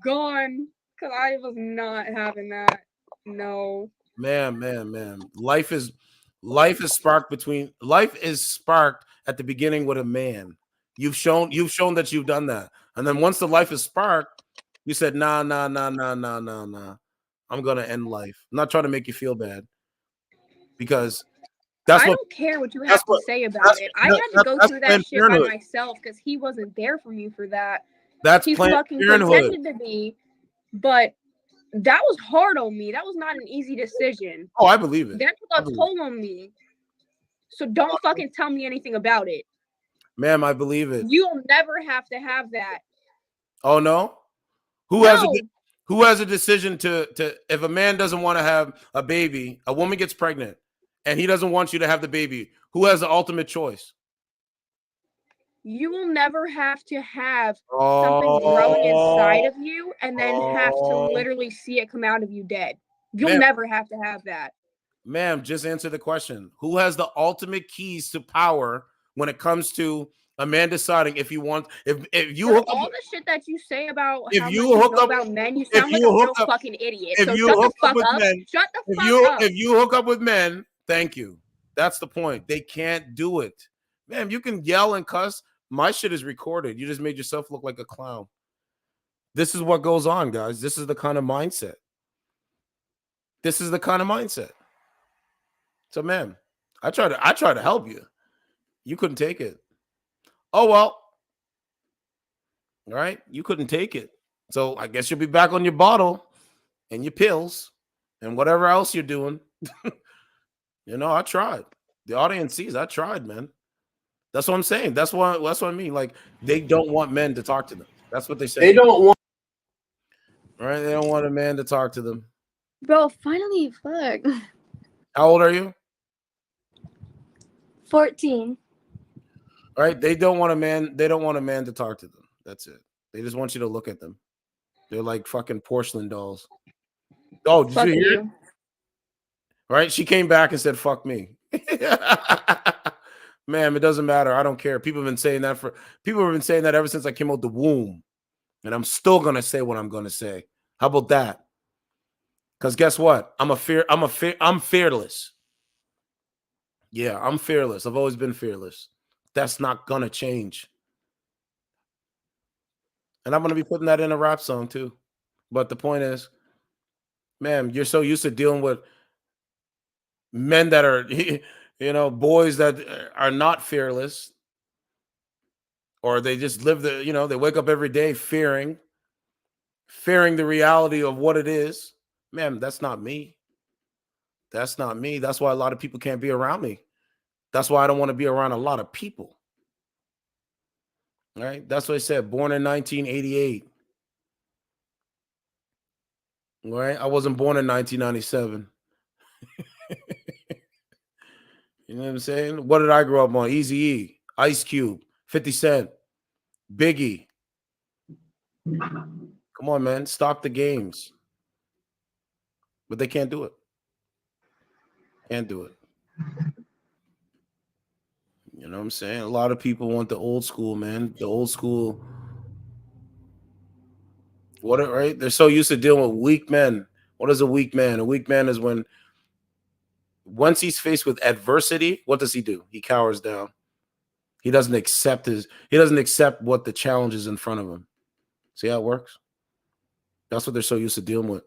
gone. Because I was not having that. No. Ma'am. Life is sparked at the beginning with a man. You've shown that you've done that. And then once the life is sparked, you said, nah. I'm gonna end life. I'm not trying to make you feel bad because that's I what don't care what you that's have to what say about that's it. I had to go that's through Planned that shit by Parenthood. myself because he wasn't there for me for that. That's He Planned fucking Parenthood. pretended to be, but that was hard on me. That was not an easy decision. Oh, I believe it. That I took a believe toll on me. So don't fucking tell me anything about it. Ma'am, I believe it. You'll never have to have that. Oh no? Who has a decision to if a man doesn't want to have a baby, a woman gets pregnant, and he doesn't want you to have the baby, who has the ultimate choice? You will never have to have something growing inside of you and then have to literally see it come out of you dead. You'll Ma'am. never have to have that. Ma'am, just answer the question. Who has the ultimate keys to power when it comes to a man deciding if you want if you For hook all up the shit that you say about if how you much you hook know up about men, you if sound like you a real hook up fucking idiot. if So you shut the hook up fuck with up. men, Shut the fuck up. if you hook up with men, thank you. That's the point. They can't do it. Ma'am, you can yell and cuss. My shit is recorded. You just made yourself look like a clown. This is what goes on, guys. This is the kind of mindset. This is the kind of mindset. So, ma'am, I try to help you. You couldn't take it. Oh well. All right. You couldn't take it. So I guess you'll be back on your bottle and your pills and whatever else you're doing. You know, I tried. The audience sees I tried, man. That's what I'm saying. That's what I mean. Like they don't want men to talk to them. That's what they say. They don't want. All right. They don't want a man to talk to them. Bro, finally, fuck. How old are you? 14. All right. They don't want a man. They don't want a man to talk to them. That's it. They just want you to look at them. They're like fucking porcelain dolls. Oh, did Fuck you hear it? you. All right. She came back and said, fuck me. Ma'am, it doesn't matter. I don't care. People have been saying that ever since I came out the womb. And I'm still gonna say what I'm gonna say. How about that? Because guess what? I'm fearless. Yeah, I'm fearless. I've always been fearless. That's not gonna change. And I'm gonna be putting that in a rap song too. But the point is, ma'am, you're so used to dealing with men that are, boys that are not fearless, or they just live they wake up every day fearing the reality of what it is. Ma'am, that's not me. That's not me. That's why a lot of people can't be around me. That's why I don't want to be around a lot of people. All right. That's what I said. Born in 1988. All right. I wasn't born in 1997. You know what I'm saying? What did I grow up on? Eazy-E, Ice Cube, 50 Cent, Biggie. Come on, man. Stop the games. But they can't do it. Can't do it. You know what I'm saying? A lot of people want the old school, man. The old school. Right? They're so used to dealing with weak men. What is a weak man? A weak man is when once he's faced with adversity, what does he do? He cowers down. He doesn't accept what the challenge is in front of him. See how it works? That's what they're so used to dealing with.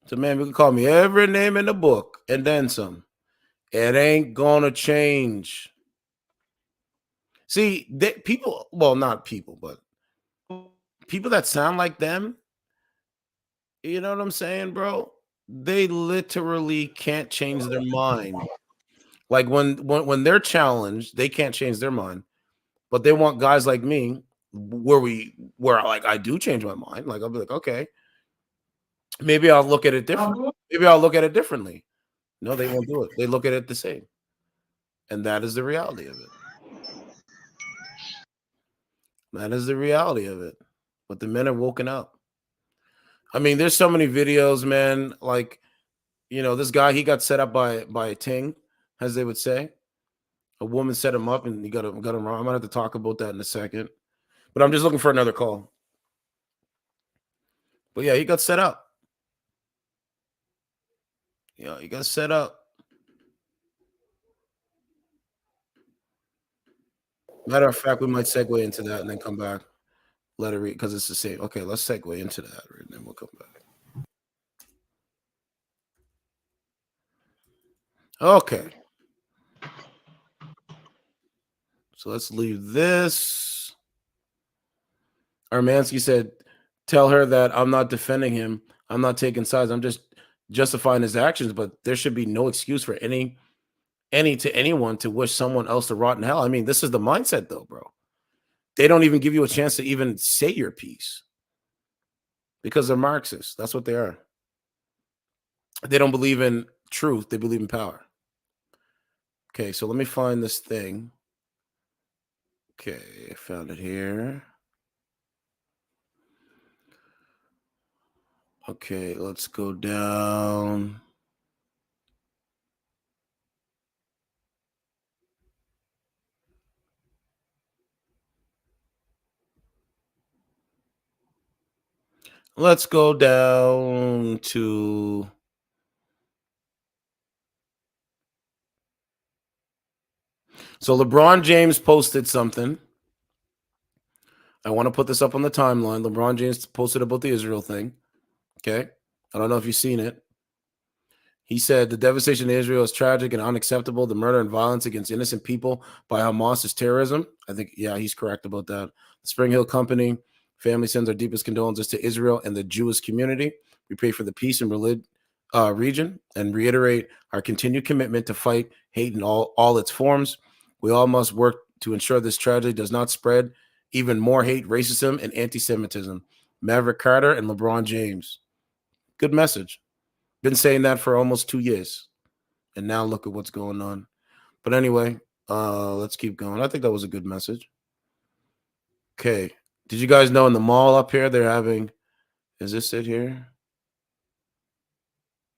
So, man, you can call me every name in the book and then some. It ain't gonna change. See, people, well, not people, but people that sound like them, you know what I'm saying, bro? They literally can't change their mind. Like when they're challenged, they can't change their mind. But they want guys like me, where like I do change my mind. Like I'll be like, okay, maybe I'll look at it differently. Maybe I'll look at it differently. No, they won't do it. They look at it the same. And that is the reality of it. That is the reality of it. But the men are woken up. I mean, there's so many videos, man. Like, this guy, he got set up by a ting, as they would say. A woman set him up and he got him wrong. I'm gonna have to talk about that in a second. But I'm just looking for another call. But yeah, he got set up. Yeah, he got set up. Matter of fact, we might segue into that and then come back. let it read because it's the same. Okay, let's segue into that, and then we'll come back. Okay. So let's leave this. Armansky said, tell her that I'm not defending him. I'm not taking sides. I'm just justifying his actions, but there should be no excuse for anyone to wish someone else to rot in hell. I mean, this is the mindset though, bro. They don't even give you a chance to even say your piece because they're Marxists. That's what they are. They don't believe in truth. They believe in power. Okay, so let me find this thing. Okay, I found it here. Okay, let's go down. Let's go down to so LeBron James posted something. I want to put this up on the timeline. LeBron James posted about the Israel thing. Okay. I don't know if you've seen it. He said the devastation in Israel is tragic and unacceptable. The murder and violence against innocent people by Hamas is terrorism. I think, yeah, he's correct about that. The Spring Hill Company family sends our deepest condolences to Israel and the Jewish community. We pray for the peace and region and reiterate our continued commitment to fight hate in all its forms. We all must work to ensure this tragedy does not spread even more hate, racism, and anti-Semitism. Maverick Carter and LeBron James. Good message. Been saying that for almost 2 years. And now look at what's going on. But anyway, let's keep going. I think that was a good message. Okay. Did you guys know in the mall up here they're having, is this it here?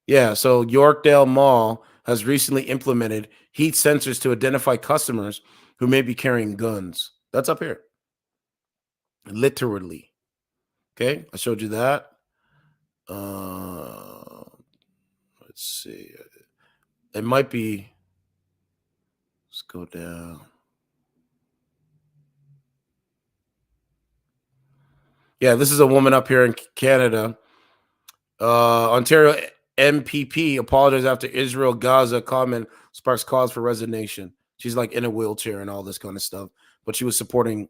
Yeah, so Yorkdale Mall has recently implemented heat sensors to identify customers who may be carrying guns. That's up here. Literally. Okay, I showed you that. Let's see. It might be. Let's go down. Yeah, this is a woman up here in Canada. Ontario MPP apologized after Israel Gaza comment sparks cause for resignation. She's like in a wheelchair and all this kind of stuff, but she was supporting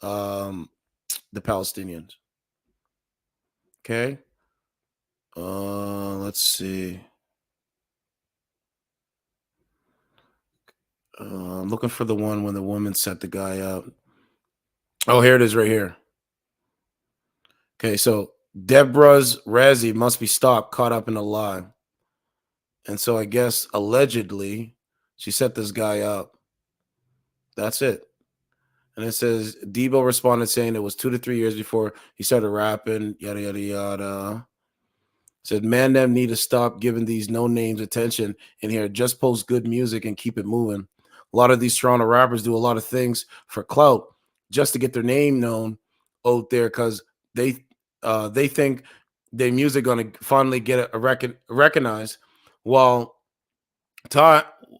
the Palestinians. Okay. Let's see. I'm looking for the one when the woman set the guy up. Oh, here it is right here. Okay, so Deborah's Razzie must be stopped, caught up in a lie. And so I guess allegedly she set this guy up. That's it. And it says Debo responded saying it was 2 to 3 years before he started rapping, yada, yada, yada. Said, man, them need to stop giving these no names attention in here. Just post good music and keep it moving. A lot of these Toronto rappers do a lot of things for clout just to get their name known out there because they think their music gonna finally get recognized while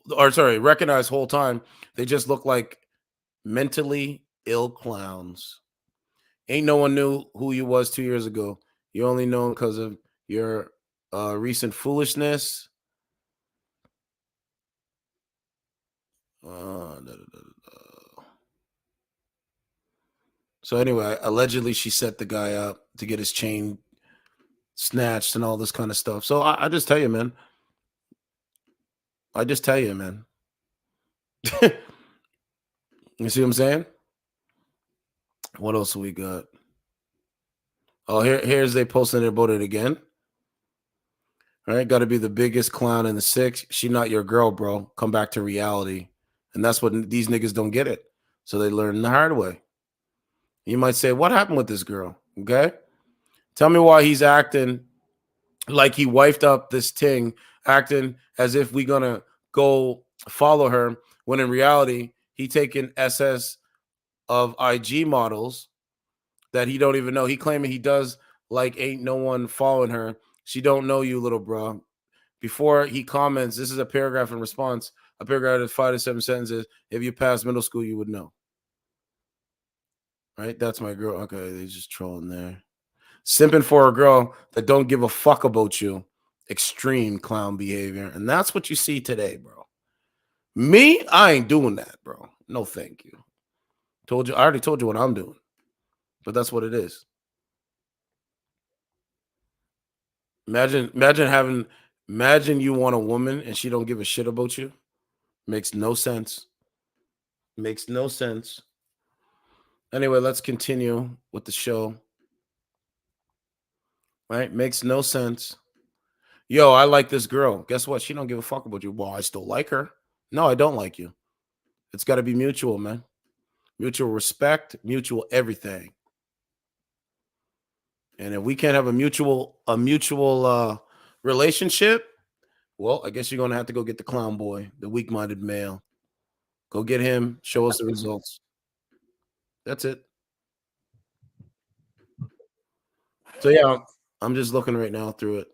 recognized whole time. They just look like mentally ill clowns. Ain't no one knew who you was 2 years ago. You only know because of your recent foolishness. So anyway, allegedly she set the guy up to get his chain snatched and all this kind of stuff. So I just tell you, man. I just tell you, man. You see what I'm saying? What else we got? Oh, here's they posting about it again. All right, got to be the biggest clown in the six. She not your girl, bro. Come back to reality. And that's what these niggas don't get it. So they learn the hard way. You might say, what happened with this girl? Okay. Tell me why he's acting like he wifed up this thing, acting as if we gonna go follow her, when in reality, he taking SS of IG models that he don't even know. He claiming he does like ain't no one following her. She don't know you, little bro. Before he comments, this is a paragraph in response, a paragraph of 5 to 7 sentences. If you passed middle school, you would know. Right? That's my girl. Okay, they just trolling there. Simping for a girl that don't give a fuck about you. Extreme clown behavior. And that's what you see today, bro. Me, I ain't doing that, bro. No, thank you. Told you, I already told you what I'm doing. But that's what it is. Imagine you want a woman and she don't give a shit about you. Makes no sense. Makes no sense. Anyway, let's continue with the show. Right? Makes no sense. Yo, I like this girl. Guess what? She don't give a fuck about you. Well, I still like her. No, I don't like you. It's got to be mutual, man. Mutual respect, mutual everything. And if we can't have a mutual relationship, well, I guess you're going to have to go get the clown boy, the weak-minded male. Go get him. Show us the results. That's it. So, yeah, I'm just looking right now through it.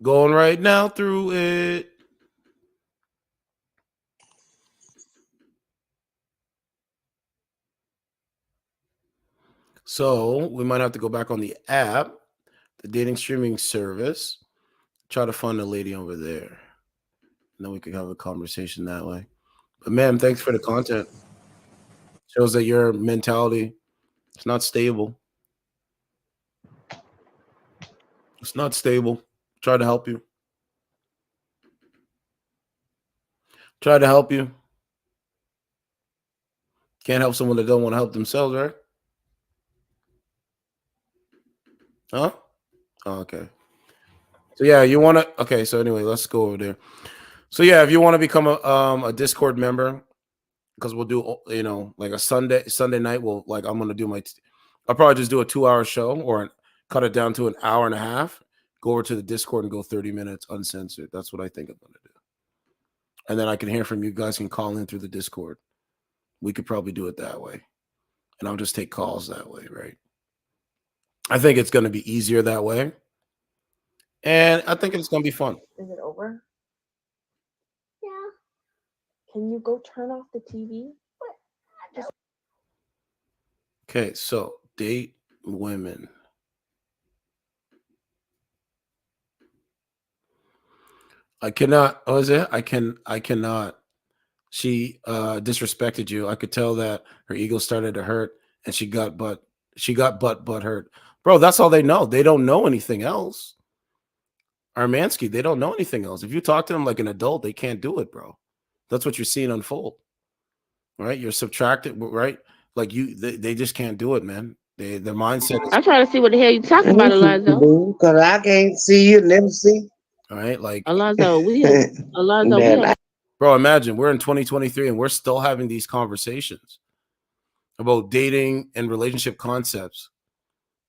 Going right now through it. So we might have to go back on the app, the dating streaming service, try to find a lady over there. And then we can have a conversation that way. But ma'am, thanks for the content. Shows that your mentality is not stable. It's not stable. Try to help you. Try to help you. Can't help someone that don't want to help themselves, right? Huh? Oh, okay. So yeah, you want to. Okay, so anyway, let's go over there. So yeah, if you want to become a Discord member, because we'll do like a Sunday night. I'm gonna do I'll probably just do a 2-hour show or cut it down to an hour and a half. Go over to the Discord and go 30 minutes uncensored. That's what I think I'm gonna do. And then I can hear from you guys. Can call in through the Discord. We could probably do it that way, and I'll just take calls that way, right? I think it's gonna be easier that way, and I think it's gonna be fun. Is it over? Yeah. Can you go turn off the TV? Okay, so date women. I cannot. Oh, is it? I cannot. She disrespected you. I could tell that her ego started to hurt, and she got butt hurt. Bro, that's all they know. They don't know anything else. Armansky, they don't know anything else. If you talk to them like an adult, they can't do it, bro. That's what you're seeing unfold. Right? You're subtracted, right? Like they just can't do it, man. Their mindset is. I'm trying to see what the hell you talking about, Alonzo. Because I can't see you, never see. All right, like Alonzo, we have Bro, imagine we're in 2023 and we're still having these conversations about dating and relationship concepts.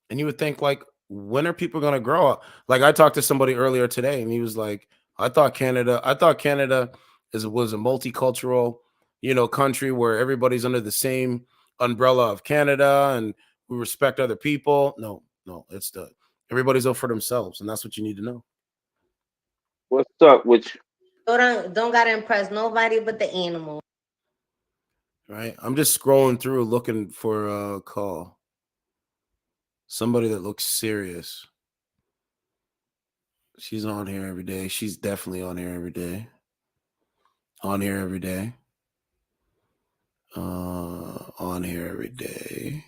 And you would think, like, when are people going to grow up? Like, I talked to somebody earlier today and he was like, I thought Canada was a multicultural, country where everybody's under the same umbrella of Canada and we respect other people. No, it's everybody's out for themselves. And that's what you need to know. What's up with you? Don't gotta impress nobody but the animal. Right? I'm just scrolling through looking for a call. Somebody that looks serious. She's on here every day. She's definitely on here every day. On here every day. On here every day.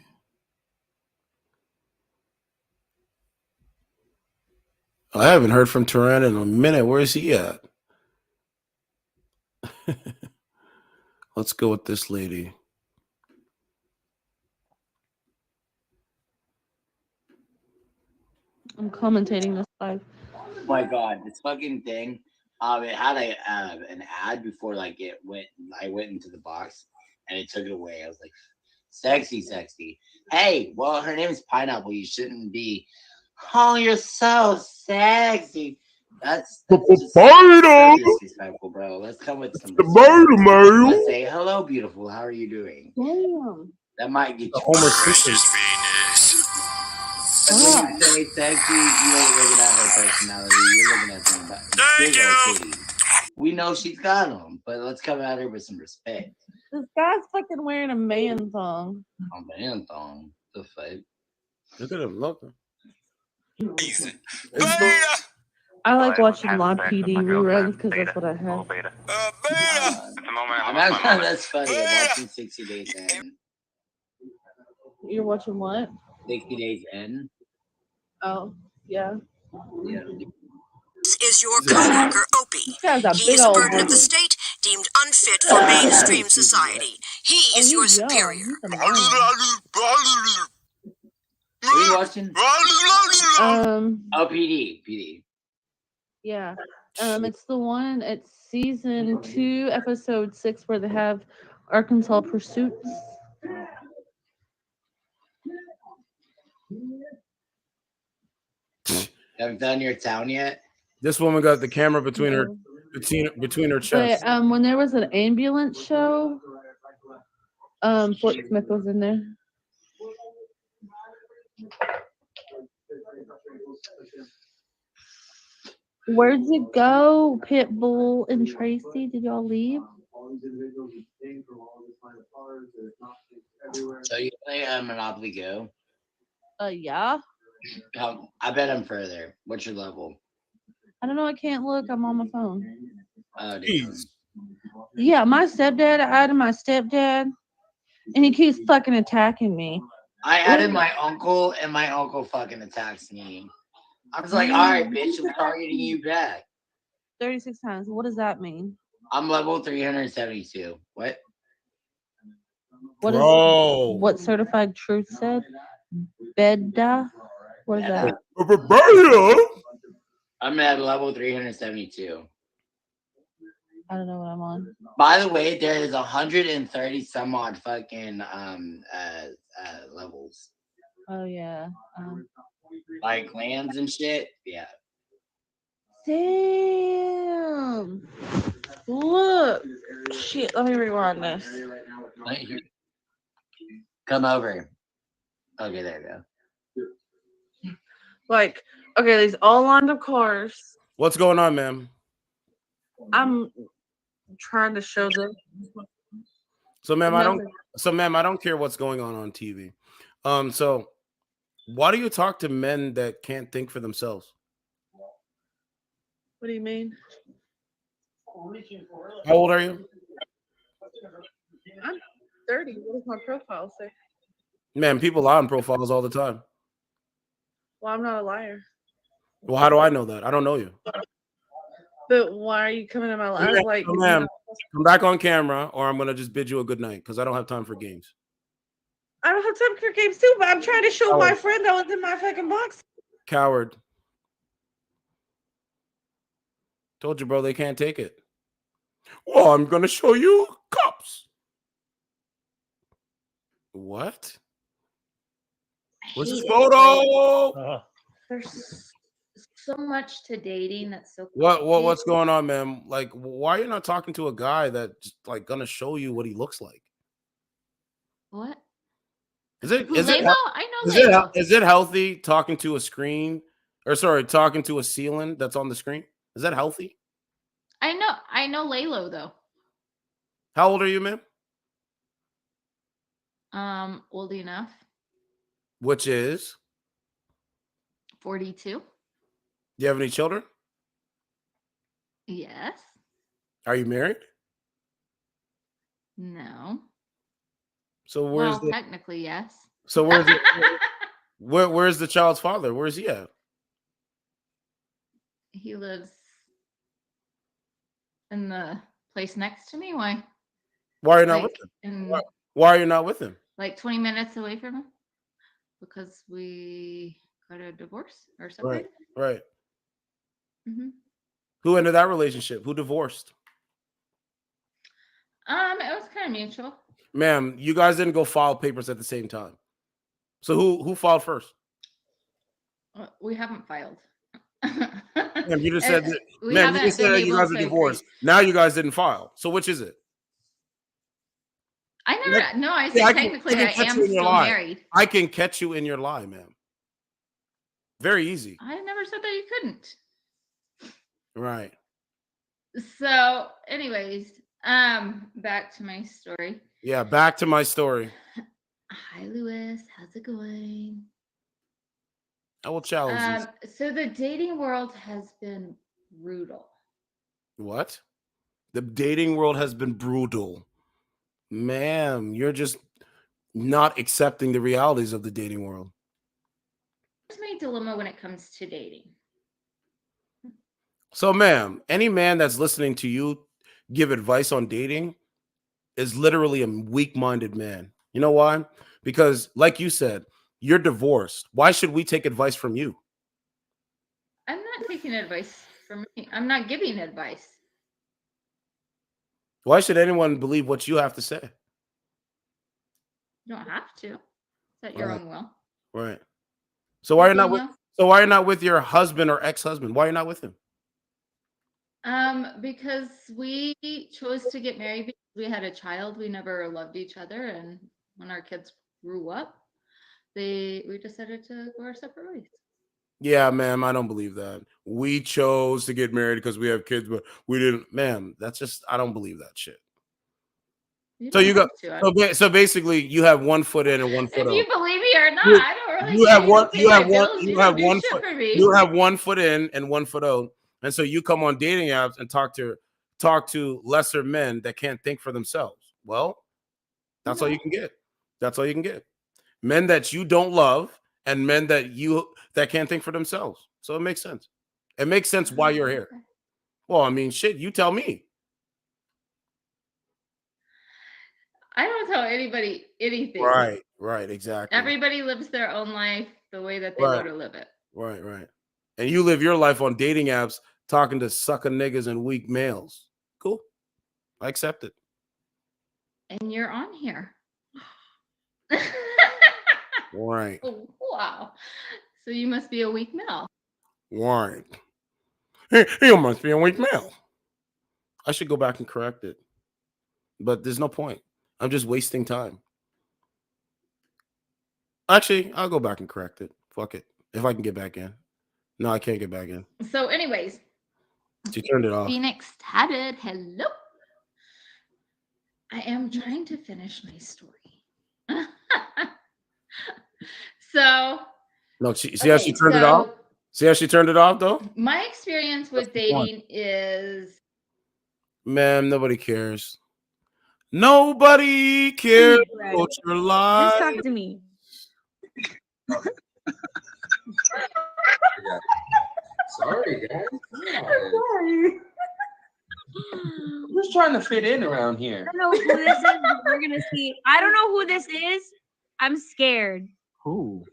I haven't heard from Turan in a minute. Where is he at? Let's go with this lady. I'm commentating this live. Oh my god, this fucking thing. It had an ad before I went into the box and it took it away. I was like, sexy. Hey, well, her name is Pineapple. You shouldn't be. Oh, you're so sexy. That's just so disrespectful, bro. Let's come with some. Let's say hello, beautiful. How are you doing? Damn. That might get you. Homer Simpson. When you say sexy, you ain't looking at her personality. You're looking at something. We know she's got them, but let's come at her with some respect. This guy's fucking wearing a man thong. A man thong. The fuck? Look at him. Look. I like watching Law PD reruns because that's what I have. That's funny. I'm watching 60 Days In. You're watching what? 60 Days In. Oh, yeah. Yeah. Is your coworker Opie. He is a burden of the state, deemed unfit for mainstream society. He is your superior. What are you watching? Oh, PD. Yeah. It's the one. It's season 2, episode 6, where they have Arkansas Pursuits. Haven't done your town yet? This woman got the camera between her chest. But when there was an ambulance show, Fort Smith was in there. Where'd you go, Pitbull and Tracy? Did y'all leave? So you play Monopoly Go? Yeah. I bet I'm further. What's your level? I don't know. I can't look. I'm on my phone. Jeez. Yeah, my stepdad. I added my stepdad, and he keeps fucking attacking me. I added my uncle, and my uncle fucking attacks me. I was like, all right, bitch, I'm targeting you back. 36 times. What does that mean? I'm level 372. What? What is what Certified Truth said? Bedda? What is that? I'm at level 372. I don't know what I'm on. By the way, there is 130 some odd fucking levels. Oh yeah. Like lands and shit. Yeah. Damn. Look. Shit. Let me rewind this. Come over. Okay, there you go. Like, okay, these all lined up cars. What's going on, ma'am? I'm trying to show them. So, ma'am, I don't care what's going on TV. So why do you talk to men that can't think for themselves? What do you mean? How old are you? I'm 30. What does my profile say? Man, people lie on profiles all the time. Well, I'm not a liar. Well, how do I know that? I don't know you. But why are you coming to my life? Yeah, Like, so, ma'am, come back on camera, or I'm gonna just bid you a good night because I don't have time for games. I don't have time for games too, but I'm trying to show my friend that was in my fucking box. Coward. Told you, bro, they can't take it. Well, I'm gonna show you cops. What? What's this photo? There's so much to dating that's so What's going on, man? Like, why are you not talking to a guy that's like gonna show you what he looks like? What? Is it Laylo? I know Laylo. Is it healthy talking to a screen, or sorry, talking to a ceiling that's on the screen? Is that healthy? I know Laylo though. How old are you, ma'am? Old enough. Which is 42. Do you have any children? Yes. Are you married? No. So where's technically yes. So where's where's the child's father? Where's he at? He lives in the place next to me. Why? Why are you not with him? Why are you not with him? Like 20 minutes away from him? Because we got a divorce or something. Right. Mm-hmm. Who ended that relationship? Who divorced? It was kind of mutual. Ma'am, you guys didn't go file papers at the same time. So who filed first? We haven't filed. Ma'am, you just said that. Ma'am, you just said that you guys are divorced. Now you guys didn't file. So which is it? I never. No, I said technically I am still married. I can catch you in your lie, ma'am. Very easy. I never said that you couldn't. Right. So, anyways, back to my story. Yeah, back to my story. Hi, Lewis. How's it going? I will challenge you. So the dating world has been brutal. What? The dating world has been brutal. Ma'am, you're just not accepting the realities of the dating world. Here's my dilemma when it comes to dating. So, ma'am, any man that's listening to you give advice on dating is literally a weak-minded man. You know why? Because, like you said, you're divorced. Why should we take advice from you? I'm not taking advice from me. I'm not giving advice. Why should anyone believe what you have to say? You don't have to. It's at your Right. own will. Right. So why you're not with? Daniel? So why you're not with your husband or ex-husband? Why you're not with him? Because we chose to get married because we had a child. We never loved each other, and when our kids grew up, we decided to go our separate ways. Yeah, ma'am, I don't believe that. We chose to get married because we have kids, but we didn't. Ma'am, that's just I don't believe that shit. You So don't you got have to. so basically you have 1 foot in and 1 foot If you out. believe me or not, You, I don't really you care. have You one. don't pay You my have one. bills. You You have don't do one shit foot. for me. You have 1 foot in and 1 foot out, and so you come on dating apps and talk to lesser men that can't think for themselves. Well, that's all you can get. That's all you can get. Men that you don't love and men that can't think for themselves. So it makes sense. It makes sense why you're here. Well, I mean, shit, you tell me. I don't tell anybody anything. Right, exactly. Everybody lives their own life the way that they Right. want to live it. Right. And you live your life on dating apps talking to sucker niggas and weak males. Cool. I accept it. And you're on here. Right. Oh, wow. So you must be a weak male. Right. You must be a weak male. I should go back and correct it. But there's no point. I'm just wasting time. Actually, I'll go back and correct it. Fuck it. If I can get back in. No, I can't get back in. So, anyways, She turned it off. Phoenix Tabit, hello. I am trying to finish my story. So, No, see how she turned it off? See how she turned it off though? My experience with dating is, Man, nobody cares. Nobody cares about your life. Just talk to me. Sorry, guys. Sorry. I'm just trying to fit in around here. I don't know who this is, but we're gonna see. I don't know who this is. I'm scared. Who?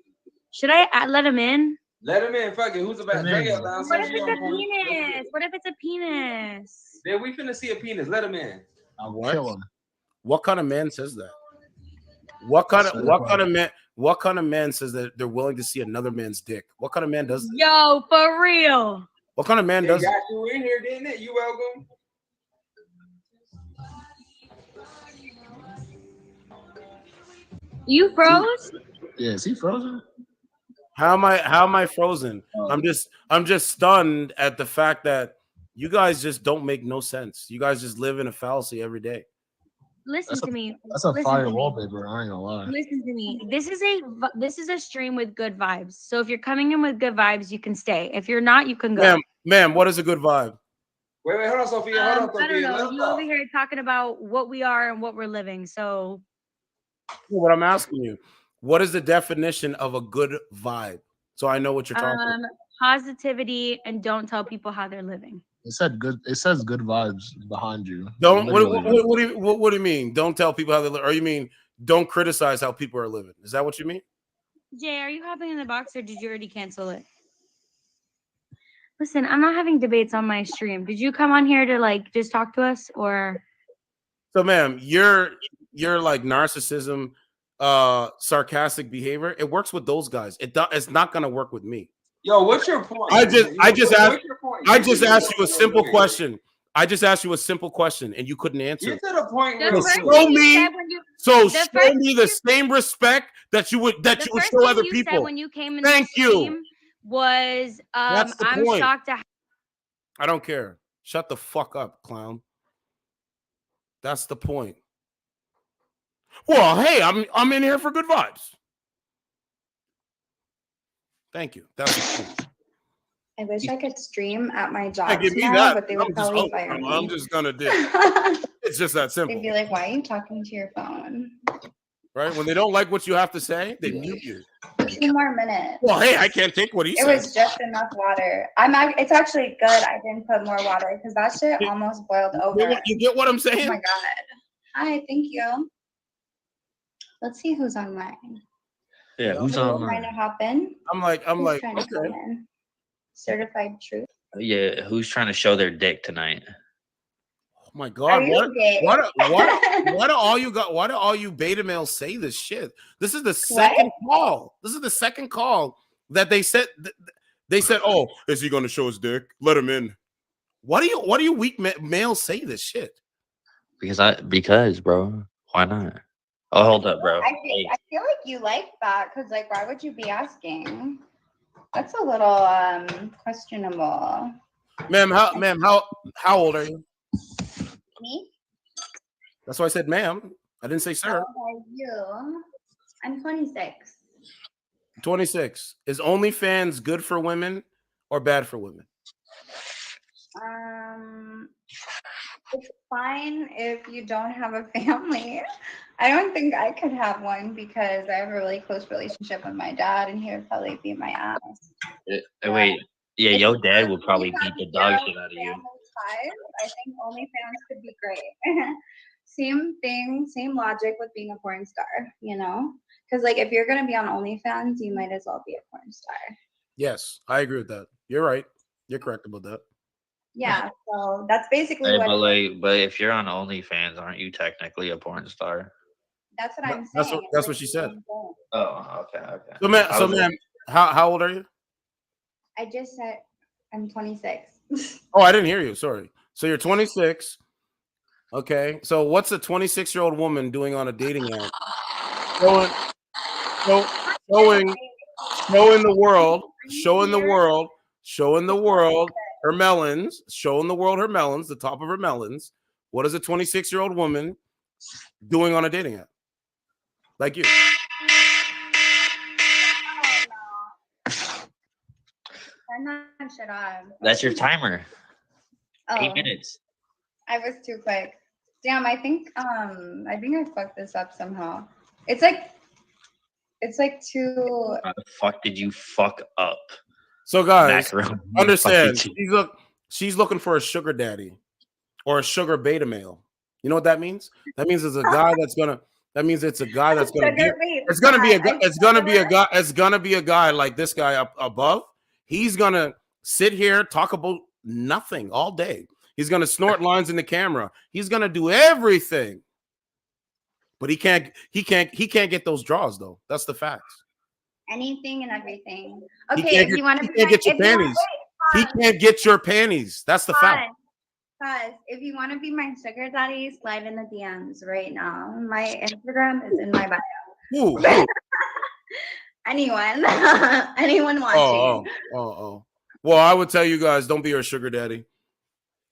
Should I let him in? Let him in. Fuck it. Who's about to drag it down? What if it's a penis? What if it's a penis? Then we finna see a penis. Let him in. What? What kind of man says that? What kind of man says that they're willing to see another man's dick? What kind of man does that? Yo, for real. What kind of man does They that? got you in here, didn't it? You welcome. You froze? Yeah, is he frozen? How am I frozen? I'm just stunned at the fact that you guys just don't make no sense. You guys just live in a fallacy every day. Listen to me. That's a Listen fire to me. wallpaper. I ain't gonna lie. Listen to me. This is a stream with good vibes. So if you're coming in with good vibes, you can stay. If you're not, you can go. Ma'am, what is a good vibe? Wait, hold on, Sophia. Hold on, Sophia. I don't Let know. him You talk. over here talking about what we are and what we're living. So What I'm asking you, what is the definition of a good vibe? So I know what you're talking about. positivity and don't tell people how they're living. It said good. It says good vibes behind you. Don't Literally. what do you mean? Don't tell people how they live, or you mean don't criticize how people are living? Is that what you mean? Jay, are you hopping in the box or did you already cancel it? Listen, I'm not having debates on my stream. Did you come on here to like just talk to us or? So, ma'am, you're like narcissism, sarcastic behavior. It works with those guys. It's not gonna work with me. Yo, what's your point? I just asked you a simple Wait. question. I just asked you a simple question and you couldn't answer. Get to the point The where first Show thing you me, said when you- so the show first me thing the you- same respect that you would The show first other thing you people. said when you came in Thank the you. stream was That's the I'm point. shocked to I don't care. Shut the fuck up, clown. That's the point. Well, hey, I'm in here for good vibes. Thank you. That's the point. I wish I could stream at my Yeah, job give me tomorrow, that. but they would probably fire I'm me. just gonna do. It's just that simple. They'd be like, "Why are you talking to your phone?" Right? When they don't like what you have to say, they mute you. 2 more minutes. Well, hey, I can't take what he It says. was just enough water. It's actually good I didn't put more water because that shit almost boiled over. You get what I'm saying? Oh my god. Hi, thank you. Let's see who's online. Yeah, who's Who's online? trying to hop in? I'm like, Who's trying to come okay. in? Certified truth. Yeah, who's trying to show their dick tonight? Oh my God! Are you gay? Why do all you beta males say this shit? This is the second call. This is the second call that they said. Oh, is he going to show his dick? Let him in. Why do you weak males say this shit? Because bro, why not? Oh, hold up, bro. I feel like you like that because, like, why would you be asking? That's a little questionable. Ma'am, how old are you? Me? That's why I said ma'am. I didn't say sir. How old are you? I'm 26. 26. Is OnlyFans good for women or bad for women? It's fine if you don't have a family. I don't think I could have one because I have a really close relationship with my dad, and he would probably beat my ass. Wait, yeah, your dad would probably beat the dog shit out of you. I think OnlyFans could be great. Same thing, same logic with being a porn star, you know? Because, like, if you're going to be on OnlyFans, you might as well be a porn star. Yes, I agree with that. You're right. You're correct about that. Yeah, so that's basically Hey, what but if you're on OnlyFans, aren't you technically a porn star? that's what I'm saying. That's what she said. Oh, okay. So, ma'am, how old are you? I just said I'm 26. Oh, I didn't hear you. Sorry. So you're 26. Okay. So what's a 26-year-old woman doing on a dating app? Showing the world her melons, the top of her melons. What is a 26-year-old woman doing on a dating app? Like you. I'm not shut on. That's your timer. Oh, 8 minutes. I was too quick. Damn, I think I fucked this up somehow. It's like too. How the fuck did you fuck up? So guys, Macaroni, understand fucking she's looking for a sugar daddy or a sugar beta male. You know what that means? That means it's a guy that's gonna. That means it's a guy that's gonna be. It's gonna be a guy. It's gonna be a guy. It's gonna be a guy like this guy up above. He's gonna sit here, talk about nothing all day. He's gonna snort lines in the camera. He's gonna do everything, but he can't get those draws though. That's the facts. Anything and everything. He Okay, can't if you want to get your panties. He can't get your panties. That's the fact. Guys, if you want to be my sugar daddy, slide in the DMs right now. My Instagram is in my bio. Ooh. Anyone watching. Oh. Well, I would tell you guys, don't be her sugar daddy.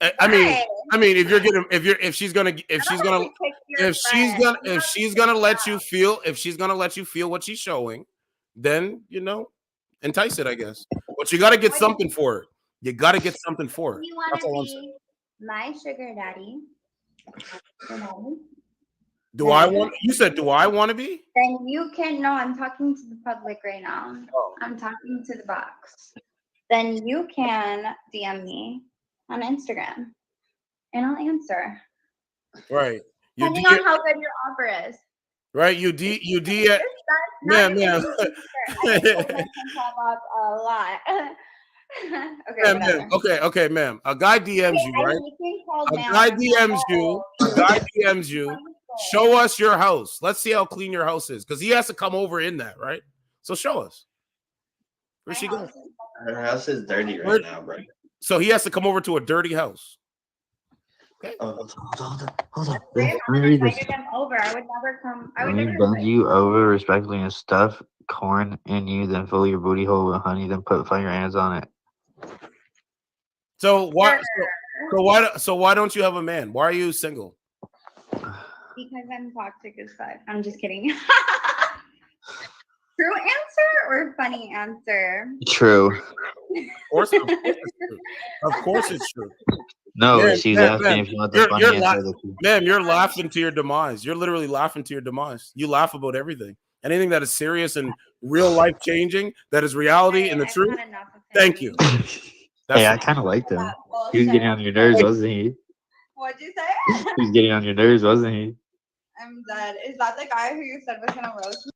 I mean, if she's gonna let you feel what she's showing, then entice it, I guess. But you got to get something for it. You got to get something for it. You want to be my sugar daddy? Do I want? You said, do I want to be? Then you can. No, I'm talking to the public right now. Oh. I'm talking to the box. Then you can DM me on Instagram, and I'll answer. Right. Depending on how good your offer is. Right. You ma'am. Pop up a lot. Okay, ma'am. A guy DMs you, right? A guy DMs you. Show us your house. Let's see how clean your house is, because he has to come over in that, right? So show us. Where's she going? Her house is dirty right now, bro. So he has to come over to a dirty house. Okay. Hold on. Let me read this. Over. I would never come. I would never Bend you over respectfully and stuff corn in you, then fill your booty hole with honey, then put fire hands on it. So what? So why don't you have a man? Why are you single? Because I'm toxic as fuck. I'm just kidding. True answer or funny answer? True. Of course it's true. No, Ma'am, she's ma'am, asking ma'am, if you want the funny answer. ma'am, you're laughing to your demise. You're literally laughing to your demise. You laugh about everything. Anything that is serious and real life changing, that is reality and the truth. Thank you. Hey, I kind of liked him. He was getting on your nerves, wasn't he? What'd you say? He was getting on your nerves, wasn't he? I'm dead. Is that the guy who you said was gonna roast me?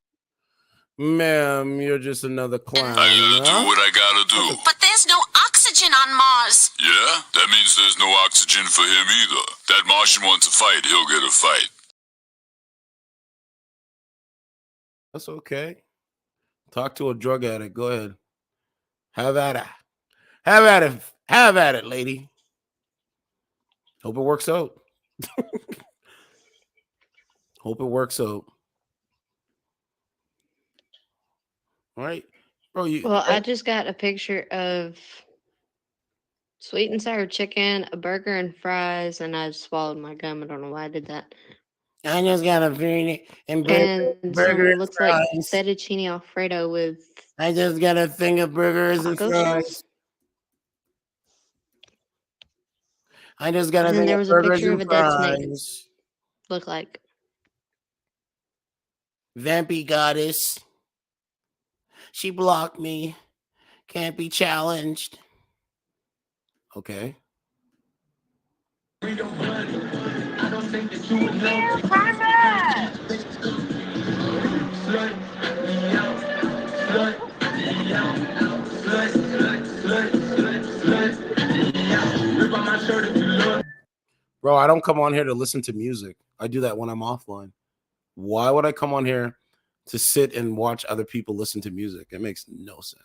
Ma'am, you're just another clown. I gotta do what I gotta do. But there's no oxygen on Mars. Yeah? That means there's no oxygen for him either. That Martian wants a fight, he'll get a fight. That's okay. Talk to a drug addict. Go ahead. Have at it. Have at it. Have at it, lady. Hope it works out. Hope it works out. All right. Bro, Well, I just got a picture of sweet and sour chicken, a burger and fries, and I swallowed my gum. I don't know why I did that. I just got a thing and And burger some looks like fries. fettuccine Alfredo with I just got a thing of burgers and tacos. fries. I just got a And then thing there of was a burgers picture of and a dead snake. fries. Look like. Vampy goddess. She blocked me. Can't be challenged. Okay. Bro, I don't come on here to listen to music. I do that when I'm offline. Why would I come on here to sit and watch other people listen to music? It makes no sense.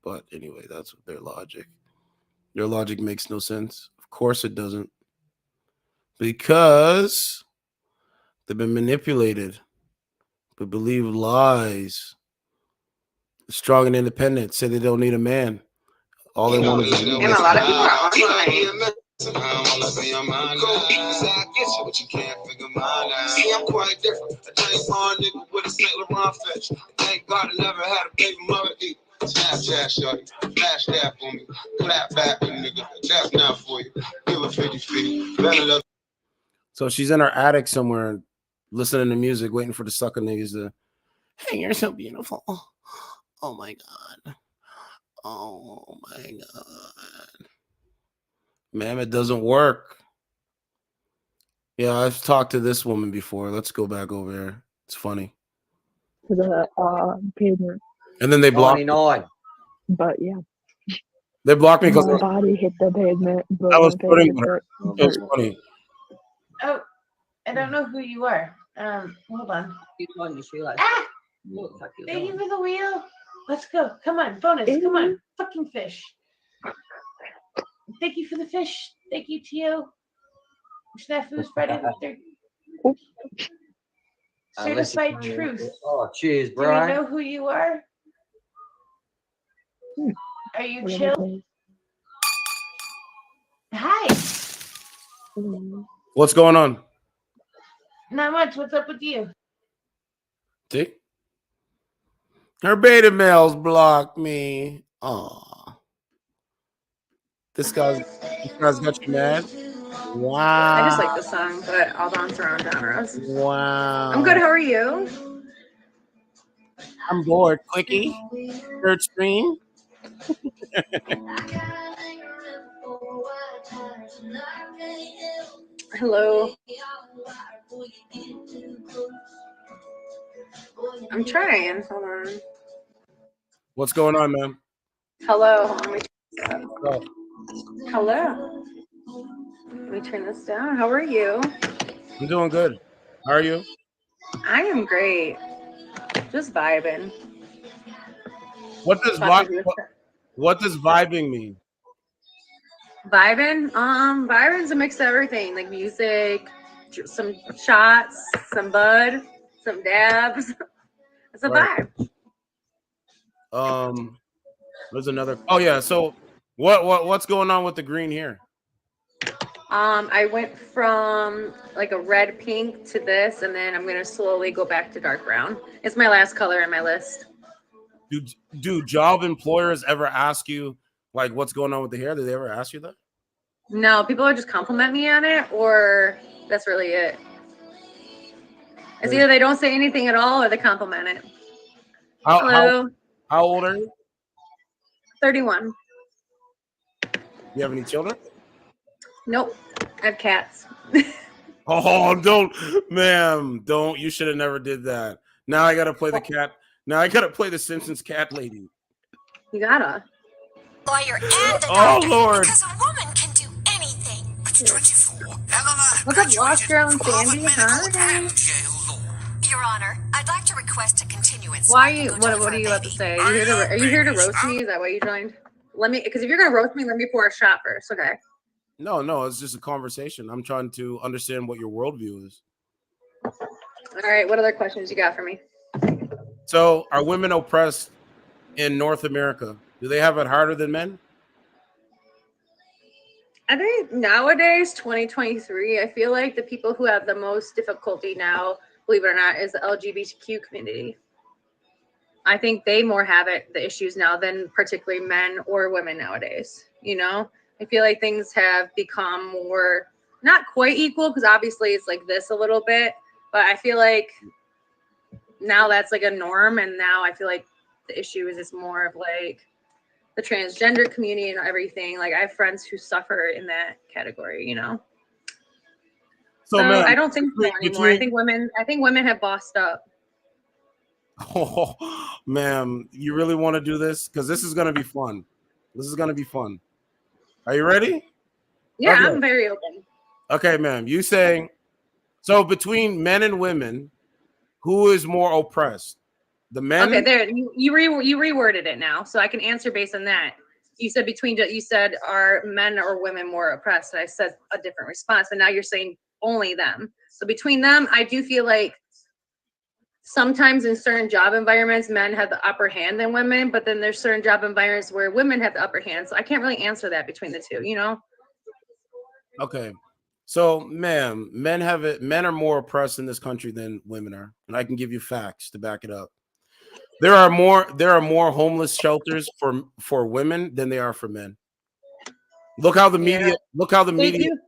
But anyway, that's their logic. Their logic makes no sense. Of course it doesn't. Because they've been manipulated, but believe lies. Strong and independent, say they don't need a man. All they want is a And a lot of people are on it. See, I'm quite different. A James Bond nigga with a St. Laurent fetch. Thank God I never had a baby mother either. Snapchat, shorty. Flash that for me. Clap back, nigga. That's not for you. Give a 50-50. Better love. So she's in her attic somewhere listening to music, waiting for the sucker niggas to, hey, you're so beautiful. Oh my God. Oh my God. Ma'am, it doesn't work. Yeah, I've talked to this woman before. Let's go back over here. It's funny. To the pavement. And then they blocked me. But yeah, They blocked me because my body hit the pavement. But I was my putting face her. hurt. It was funny. Oh, I don't know who you are. Hold on. Ah! Thank you for the wheel. Let's go. Come on, bonus. Come on, fucking fish. Thank you for the fish. Thank you, Tio. Snafu's Friday the 3rd. Certified truth. Oh, cheers, Do bro. we know who you are? Are you chill? Hi. What's going on? Not much. What's up with you? See? Her beta males blocked me. Aw. This guy's got you mad? Wow. I just like the song, but I'll bounce around genres. Wow. I'm good. How are you? I'm bored. Quickie. Third stream. Hello. I'm trying. Hold on. What's going on, man? Hello. Let me Oh. Hello. Let me turn this down. How are you? I'm doing good. How are you? I am great. Just vibing. What does what does vibing mean? Vibing? Vibing's a mix of everything, like music, some shots, some bud, some dabs. It's a Right. vibe. There's another. Oh yeah. So what's going on with the green here? I went from like a red pink to this, and then I'm gonna slowly go back to dark brown. It's my last color in my list. Do job employers ever ask you like what's going on with the hair? Did they ever ask you that? No, people would just compliment me on it, or that's really it. It's either they don't say anything at all or they compliment it. Hello. How old are you? 31. You have any children? Nope. I have cats. Oh, don't, ma'am, don't. You should have never did that. Now I gotta play the cat. Now I gotta play the Simpsons cat lady. You gotta. Lawyer and a Oh, doctor, Lord. because a woman can do anything. It's 24. Eleanor What's up, Lost Girl and Sandy? Hi. Your Honor, I'd like to request a continuance. Why are you? What do you have to say? Are you here to roast me? Is that why you joined? Let me, because if you're gonna roast me, let me pour a shot first. Okay. No, it's just a conversation. I'm trying to understand what your worldview is. All right. What other questions you got for me? So, are women oppressed in North America? Do they have it harder than men? I think nowadays, 2023, I feel like the people who have the most difficulty now, believe it or not, is the LGBTQ community. I think they more have the issues now than particularly men or women nowadays. You know, I feel like things have become more, not quite equal, because obviously it's like this a little bit, but I feel like now that's like a norm. And now I feel like the issue is just more of like the transgender community and everything. Like I have friends who suffer in that category, you know? So man, I don't think so anymore. I think women have bossed up. Oh, ma'am, you really want to do this? Because this is going to be fun. This is going to be fun. Are you ready? Yeah, Okay. I'm very open. Okay, ma'am. You saying, so between men and women, who is more oppressed? The men? Okay, there. You reworded it now, so I can answer based on that. You said you said are men or women more oppressed, and I said a different response, and now you're saying only them. So between them, I do feel like sometimes in certain job environments, men have the upper hand than women, but then there's certain job environments where women have the upper hand. So I can't really answer that between the two, you know? Okay. So, ma'am, men are more oppressed in this country than women are. And I can give you facts to back it up. There are more homeless shelters for women than there are for men. Look how the media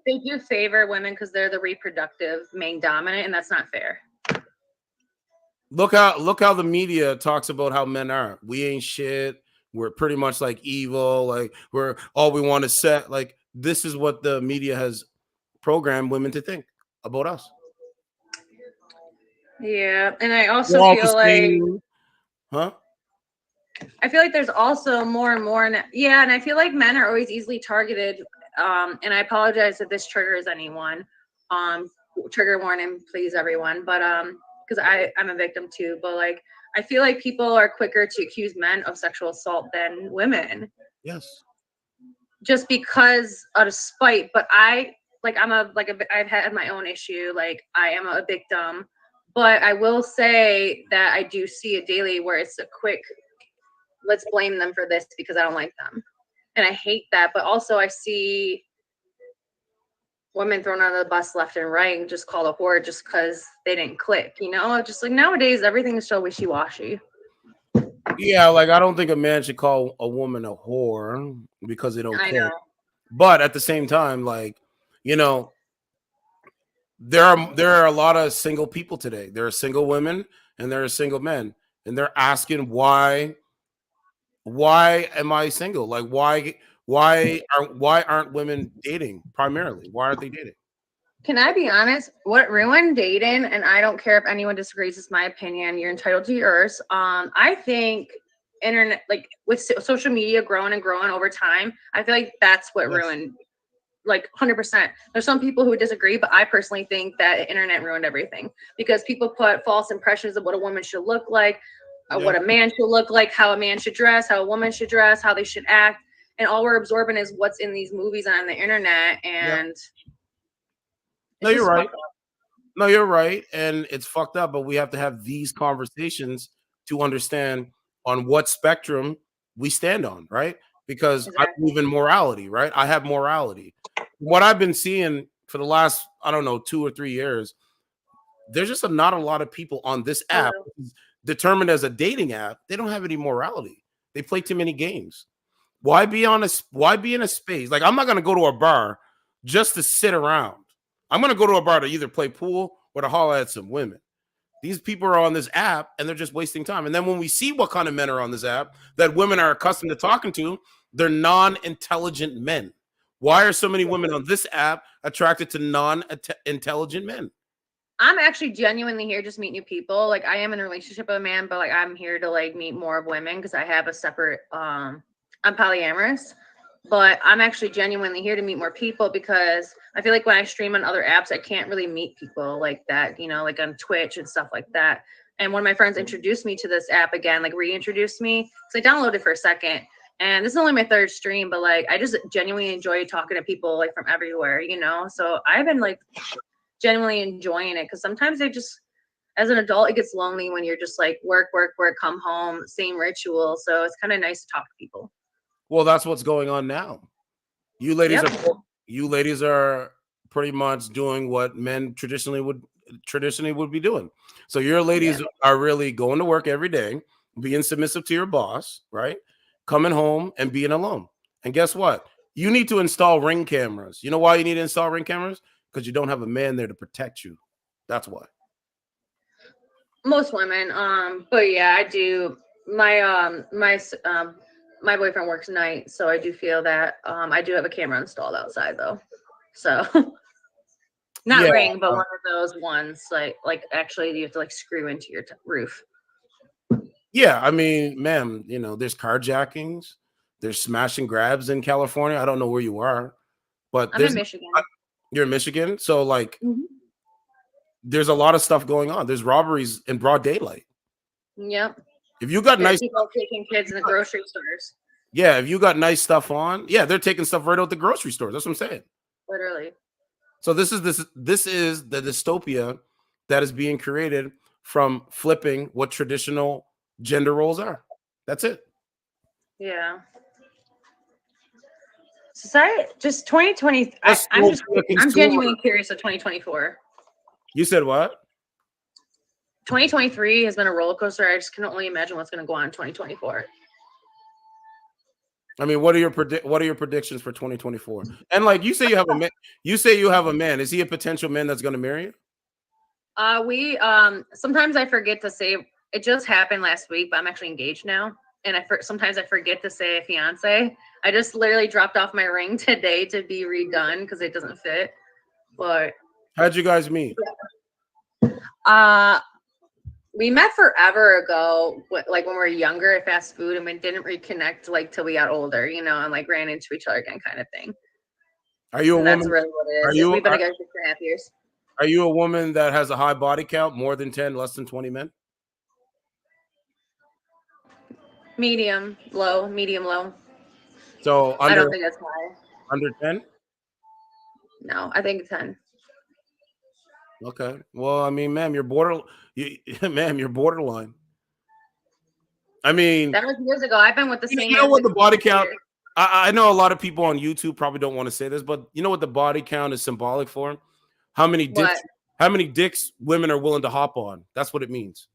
They do favor women because they're the reproductive main dominant, and that's not fair. Look how the media talks about how men are. We ain't shit. We're pretty much like evil. Like we're all we want to set. Like this is what the media has programmed women to think about us. Yeah, and I also feel like, I feel like there's also more and more. And I feel like men are always easily targeted. And I apologize if this triggers anyone. Trigger warning, please, everyone. But because I'm a victim too. But like, I feel like people are quicker to accuse men of sexual assault than women. Yes. Just because out of spite. But I've had my own issue. Like I am a victim. But I will say that I do see it daily where it's a quick, let's blame them for this because I don't like them. And I hate that. But also I see women thrown under the bus left and right and just called a whore just because they didn't click, you know? Just like nowadays, everything is so wishy-washy. Yeah, like I don't think a man should call a woman a whore because they don't click. Know. But at the same time, like, you know, there are a lot of single people today. There are single women and there are single men. And they're asking why am I single? Like why aren't women dating primarily? Why aren't they dating? Can I be honest? What ruined dating, and I don't care if anyone disagrees, it's my opinion. You're entitled to yours. I think internet, like with social media growing and growing over time, I feel like that's what ruined, like 100%. There's some people who would disagree, but I personally think that internet ruined everything because people put false impressions of what a woman should look like, what a man should look like, how a man should dress, how a woman should dress, how they should act. And all we're absorbing is what's in these movies and on the internet. And no, you're right. No, you're right. And it's fucked up, but we have to have these conversations to understand on what spectrum we stand on, right? Because I believe in morality, right? I have morality. what I've been seeing for the last, I don't know, 2 or 3 years, there's just not a lot of people on this app determined as a dating app. They don't have any morality. They play too many games. Why be in a space? Like, I'm not going to go to a bar just to sit around. I'm going to go to a bar to either play pool or to holler at some women. These people are on this app and they're just wasting time. And then when we see what kind of men are on this app that women are accustomed to talking to, they're non-intelligent men. Why are so many women on this app attracted to non-intelligent men? I'm actually genuinely here just to meet new people. Like, I am in a relationship with a man, but like I'm here to like meet more of women because I have a separate I'm polyamorous, but I'm actually genuinely here to meet more people because I feel like when I stream on other apps, I can't really meet people like that, you know, like on Twitch and stuff like that. And one of my friends introduced me to this app again, like reintroduced me. So I downloaded it for a second. And this is only my 3rd stream, but like I just genuinely enjoy talking to people like from everywhere, you know. So I've been like genuinely enjoying it because sometimes they just, as an adult, it gets lonely when you're just like work, come home, same ritual. So it's kind of nice to talk to people. Well, that's what's going on now. You ladies are pretty much doing what men traditionally would be doing. So your ladies are really going to work every day, being submissive to your boss, right? Coming home and being alone. And guess what? You need to install Ring cameras. You know why you need to install Ring cameras? Because you don't have a man there to protect you. That's why. Most women, but yeah, I do. My boyfriend works night, so I do feel that I do have a camera installed outside though. So not Ring, but one of those ones like actually you have to like screw into your roof. Yeah, I mean, ma'am, you know, there's carjackings, there's smash and grabs in California. I don't know where you are, but I'm in Michigan. You're in Michigan, so like there's a lot of stuff going on. There's robberies in broad daylight. Yep. If you got nice people taking kids in the grocery stores. Yeah, if you got nice stuff on, yeah, they're taking stuff right out the grocery store. That's what I'm saying. Literally. So this is the dystopia that is being created from flipping what traditional gender roles are. That's it. Yeah. Society, just 2020. I'm genuinely curious of 2024. You said what? 2023 has been a roller coaster. I just can only imagine what's going to go on in 2024. I mean, what are your predictions for 2024? And like you say, you have a man. You say you have a man. Is he a potential man that's going to marry you? We sometimes I forget to say. It just happened last week, but I'm actually engaged now, and sometimes I forget to say a fiance. I just literally dropped off my ring today to be redone because it doesn't fit. But how'd you guys meet? We met forever ago, like when we were younger at fast food, and we didn't reconnect like till we got older, you know, and like ran into each other again, kind of thing. Are you a woman? That's really what it is. We've been together for 6.5 years. Are you a woman that has a high body count, more than 10, less than 20 men? Medium, low. So I don't think that's high. Under 10? No, I think 10. Okay. Well, I mean, ma'am, you're you're borderline. I mean, that was years ago. I've been with the same. You know what the body count? I know a lot of people on YouTube probably don't want to say this, but you know what the body count is symbolic for? How many dicks? How many dicks women are willing to hop on? That's what it means.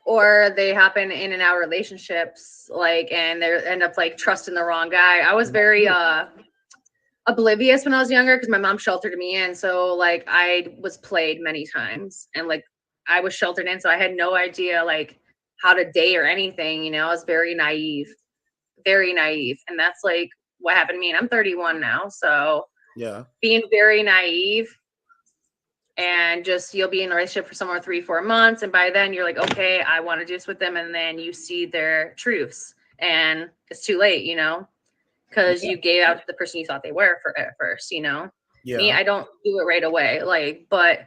Or they hop in and out relationships, like, and they end up like trusting the wrong guy. I was very oblivious when I was younger because my mom sheltered me in. So like I was played many times, and like I was sheltered in, so I had no idea like how to date or anything. You know, I was very naive, and that's like what happened to me. And I'm 31 now, so yeah, being very naive. And just you'll be in a relationship for somewhere 3-4 months, and by then you're like, okay, I want to do this with them, and then you see their truths, and it's too late, you know, because you gave out to the person you thought they were at first, you know. Yeah. Me, I don't do it right away, like, but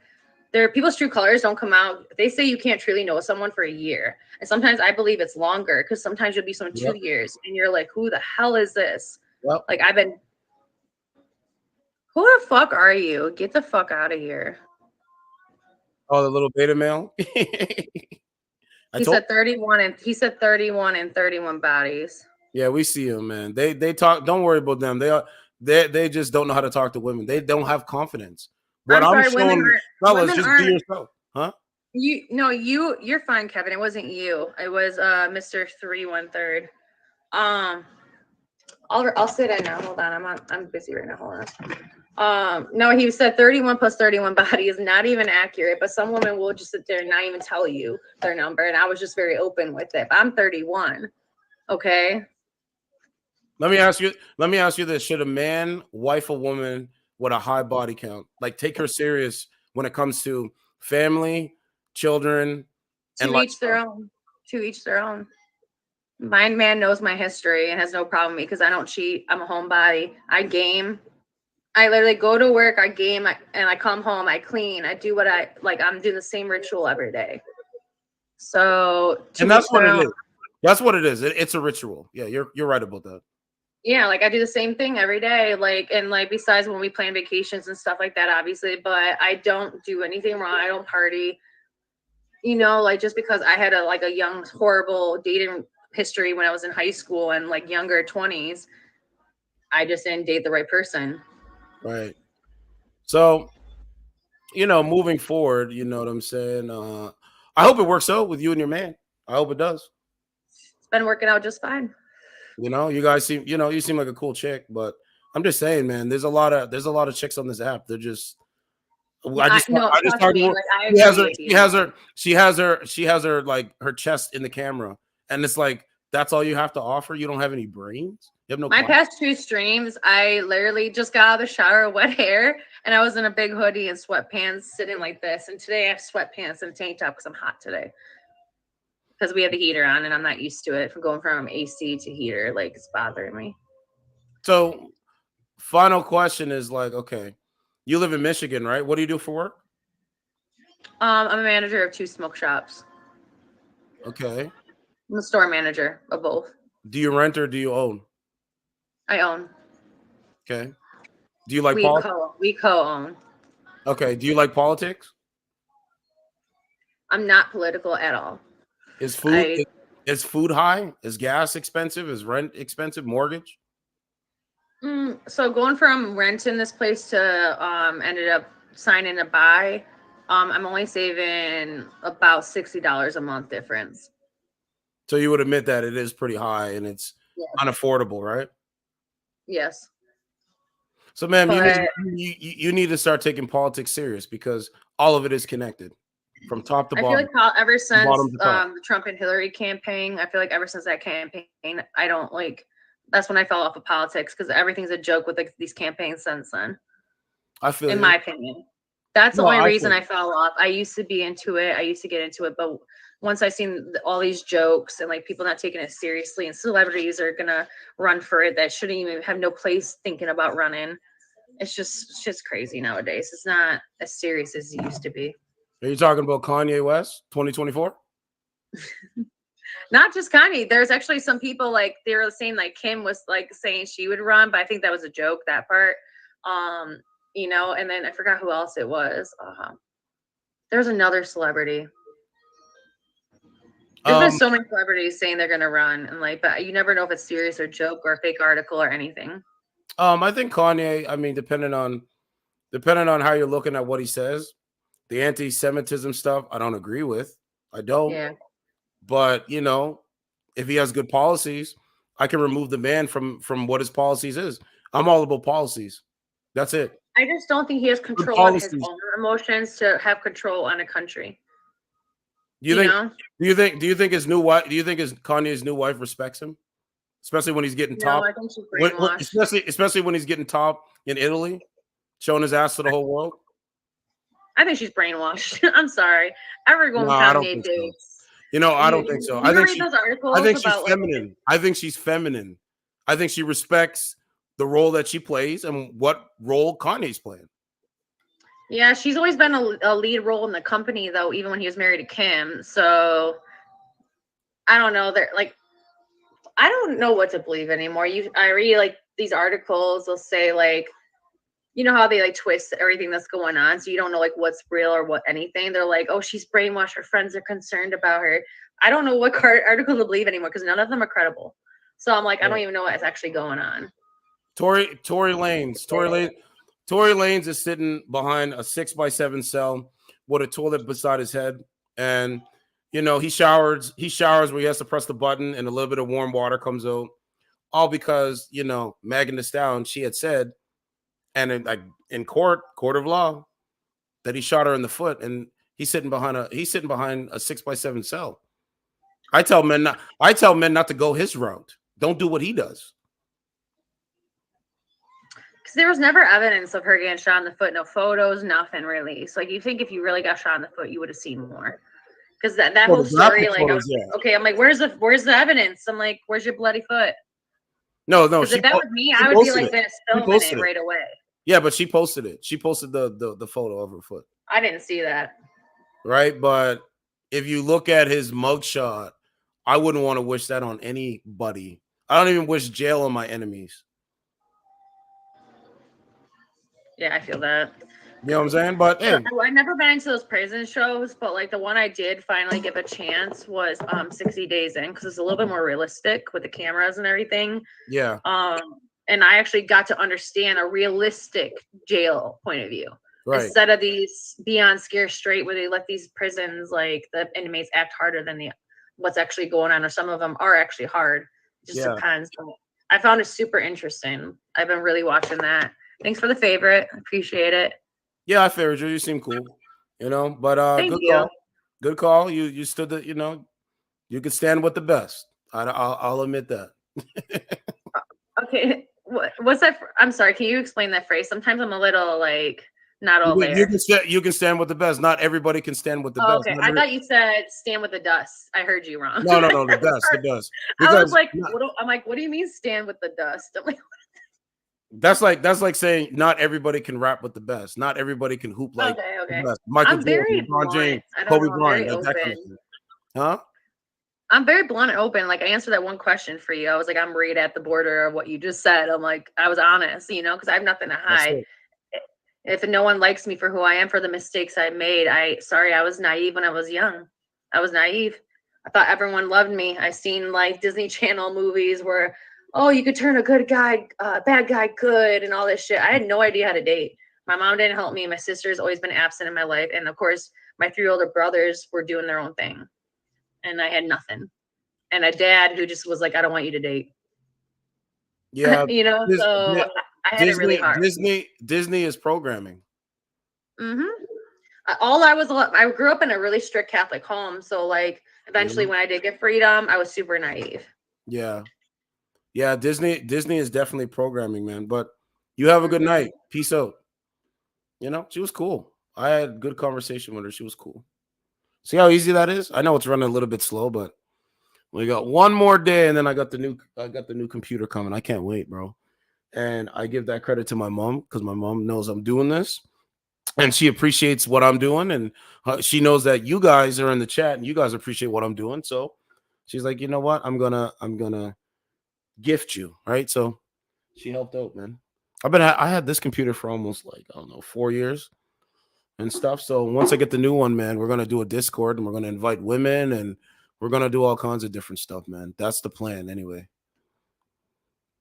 people's true colors don't come out. They say you can't truly know someone for a year, and sometimes I believe it's longer because sometimes you'll be someone 2 years, and you're like, who the hell is this? Well, like who the fuck are you? Get the fuck out of here. Oh, the little beta male. He said 31 and 31 bodies. Yeah, we see them, man. They talk. Don't worry about them. They just don't know how to talk to women. They don't have confidence. What I'm sorry, I'm showing fellas, women just be aren't. yourself, huh? You're fine, Kevin. It wasn't you. It was Mr. 3 1/3. I'll say that now. Hold on. I'm busy right now. Hold on. No, he said 31 plus 31 body is not even accurate, but some women will just sit there and not even tell you their number. And I was just very open with it. But I'm 31. Okay. Let me ask you this. Should a man wife a woman with a high body count? Like take her serious when it comes to family, children, and To each their own. To each their own. My man knows my history and has no problem with me because I don't cheat. I'm a homebody. I game. I literally go to work, I game, and I come home, I clean, I do what I like. I'm doing the same ritual every day. So, and that's what it is. That's what it is. It's a ritual. Yeah, you're right about that. Yeah, like I do the same thing every day. Like, and like besides when we plan vacations and stuff like that, obviously, but I don't do anything wrong. I don't party. You know, like just because I had a young, horrible dating history when I was in high school and like younger 20s, I just didn't date the right person. Right. So, moving forward, you know what I'm saying? I hope it works out with you and your man. I hope it does. It's been working out just fine. You guys seem, you seem like a cool chick, but I'm just saying, man, there's a lot of chicks on this app. They're just she has her like her chest in the camera, and it's like that's all you have to offer. You don't have any brains. You have no. My past 2 streams, I literally just got out of the shower, wet hair, and I was in a big hoodie and sweatpants, sitting like this. And today I have sweatpants and a tank top because I'm hot today. Because we have the heater on, and I'm not used to it. From going from AC to heater, like it's bothering me. So, final question is like, okay, you live in Michigan, right? What do you do for work? I'm a manager of 2 smoke shops. Okay. I'm the store manager of both. Do you rent or do you own? I own. Okay. Do you like politics? We co-own. Okay. Do you like politics? I'm not political at all. Is food high? Is gas expensive? Is rent expensive? Mortgage? So going from renting this place to ended up signing to buy, I'm only saving about $60 a month difference. So you would admit that it is pretty high and it's unaffordable, right? Yes. So, ma'am, you need to start taking politics serious because all of it is connected from top to bottom. I feel like ever since the Trump and Hillary campaign, I feel like ever since that campaign, I don't like. That's when I fell off of politics because everything's a joke with like these campaigns since then. I feel, in my opinion, that's the only reason I fell off. I used to be into it. I used to get into it, but once I seen all these jokes and like people not taking it seriously, and celebrities are gonna run for it that shouldn't even have no place thinking about running. It's just crazy nowadays. It's not as serious as it used to be. Are you talking about Kanye West 2024? Not just Kanye. There's actually some people like they were saying like Kim was like saying she would run, but I think that was a joke, that part. And then I forgot who else it was. There's another celebrity. There's been so many celebrities saying they're gonna run, and like, but you never know if it's serious or joke or a fake article or anything. I think Kanye. I mean, depending on how you're looking at what he says, the anti-Semitism stuff, I don't agree with. I don't. Yeah. But if he has good policies, I can remove the man from what his policies is. I'm all about policies. That's it. I just don't think he has control on his own emotions to have control on a country. Do you think his new wife? Do you think Kanye's new wife respects him, especially when he's getting top? No, I think she's brainwashed. Especially when he's getting top in Italy, showing his ass to the whole world. I think she's brainwashed. I'm sorry. Everyone Kanye dates. I don't think so. I think she's feminine. I think she's feminine. I think she respects the role that she plays and what role Kanye's playing. Yeah, she's always been a lead role in the company, though, even when he was married to Kim. So I don't know. I don't know what to believe anymore. I read like these articles. They'll say like, you know how they like twist everything that's going on, so you don't know like what's real or what anything. They're like, oh, she's brainwashed. Her friends are concerned about her. I don't know what article to believe anymore because none of them are credible. So I'm like, I don't even know what's actually going on. Tory Lanez is sitting behind a 6x7 cell with a toilet beside his head, and he showers where he has to press the button, and a little bit of warm water comes out, all because Megan Thee Stallion, she had said, and in court of law, that he shot her in the foot, and he's sitting behind a 6x7 cell. I tell men not to go his route. Don't do what he does. Because there was never evidence of her getting shot in the foot, no photos, nothing really. So like, you think if you really got shot in the foot, you would have seen more. Because that whole story, like, photos, okay, I'm like, where's the evidence? I'm like, where's your bloody foot? No. Because if that was me, I would be like this, filming it right away. Yeah, but she posted it. She posted the photo of her foot. I didn't see that. Right, but if you look at his mugshot, I wouldn't want to wish that on anybody. I don't even wish jail on my enemies. Yeah, I feel that. You know what I'm saying? But hey, I've never been into those prison shows, but like the one I did finally give a chance was 60 Days In, because it's a little bit more realistic with the cameras and everything. Yeah. And I actually got to understand a realistic jail point of view. Right. Instead of these beyond scare straight where they let these prisons, like the inmates, act harder than what's actually going on, or some of them are actually hard. It just depends. I found it super interesting. I've been really watching that. Thanks for the favorite. Appreciate it. Yeah, I favored you. You seem cool. But Thank good you. call. Good call. You stood the, you could stand with the best. I'll admit that. Okay. What's that? I'm sorry. Can you explain that phrase? Sometimes I'm a little like not all there. You can stand with the best. Not everybody can stand with the best. Okay. I thought you said stand with the dust. I heard you wrong. No, the best, the best. I was like, what do you mean stand with the dust? I'm like, that's like saying not everybody can rap with the best. Not everybody can hoop like the best. Michael Jordan, LeBron James, Kobe Bryant, like that kind of thing. Huh? I'm very blunt and open. Like I answered that one question for you. I was like, I'm right at the border of what you just said. I'm like, I was honest, because I have nothing to hide. If no one likes me for who I am, for the mistakes I made, I was naive when I was young. I was naive. I thought everyone loved me. I seen like Disney Channel movies where, oh, you could turn a good guy, bad guy good, and all this shit. I had no idea how to date. My mom didn't help me. My sister's always been absent in my life. And of course, my 3 older brothers were doing their own thing. And I had nothing. And a dad who just was like, I don't want you to date. Yeah. So I had it really hard. Disney is programming. Mm-hmm. I grew up in a really strict Catholic home. So like eventually when I did get freedom, I was super naive. Yeah. Yeah. Disney is definitely programming, man. But you have a good night. Peace out. She was cool. I had a good conversation with her. She was cool. See how easy that is? I know it's running a little bit slow, but we got one more day, and then I got the new computer coming. I can't wait, bro. And I give that credit to my mom, because my mom knows I'm doing this, and she appreciates what I'm doing, and she knows that you guys are in the chat, and you guys appreciate what I'm doing. So she's like, you know what? I'm gonna gift you, right? So she helped out, man. I had this computer for almost 4 years. And stuff. So once I get the new one, man, we're gonna do a Discord, and we're gonna invite women, and we're gonna do all kinds of different stuff, man. That's the plan, anyway.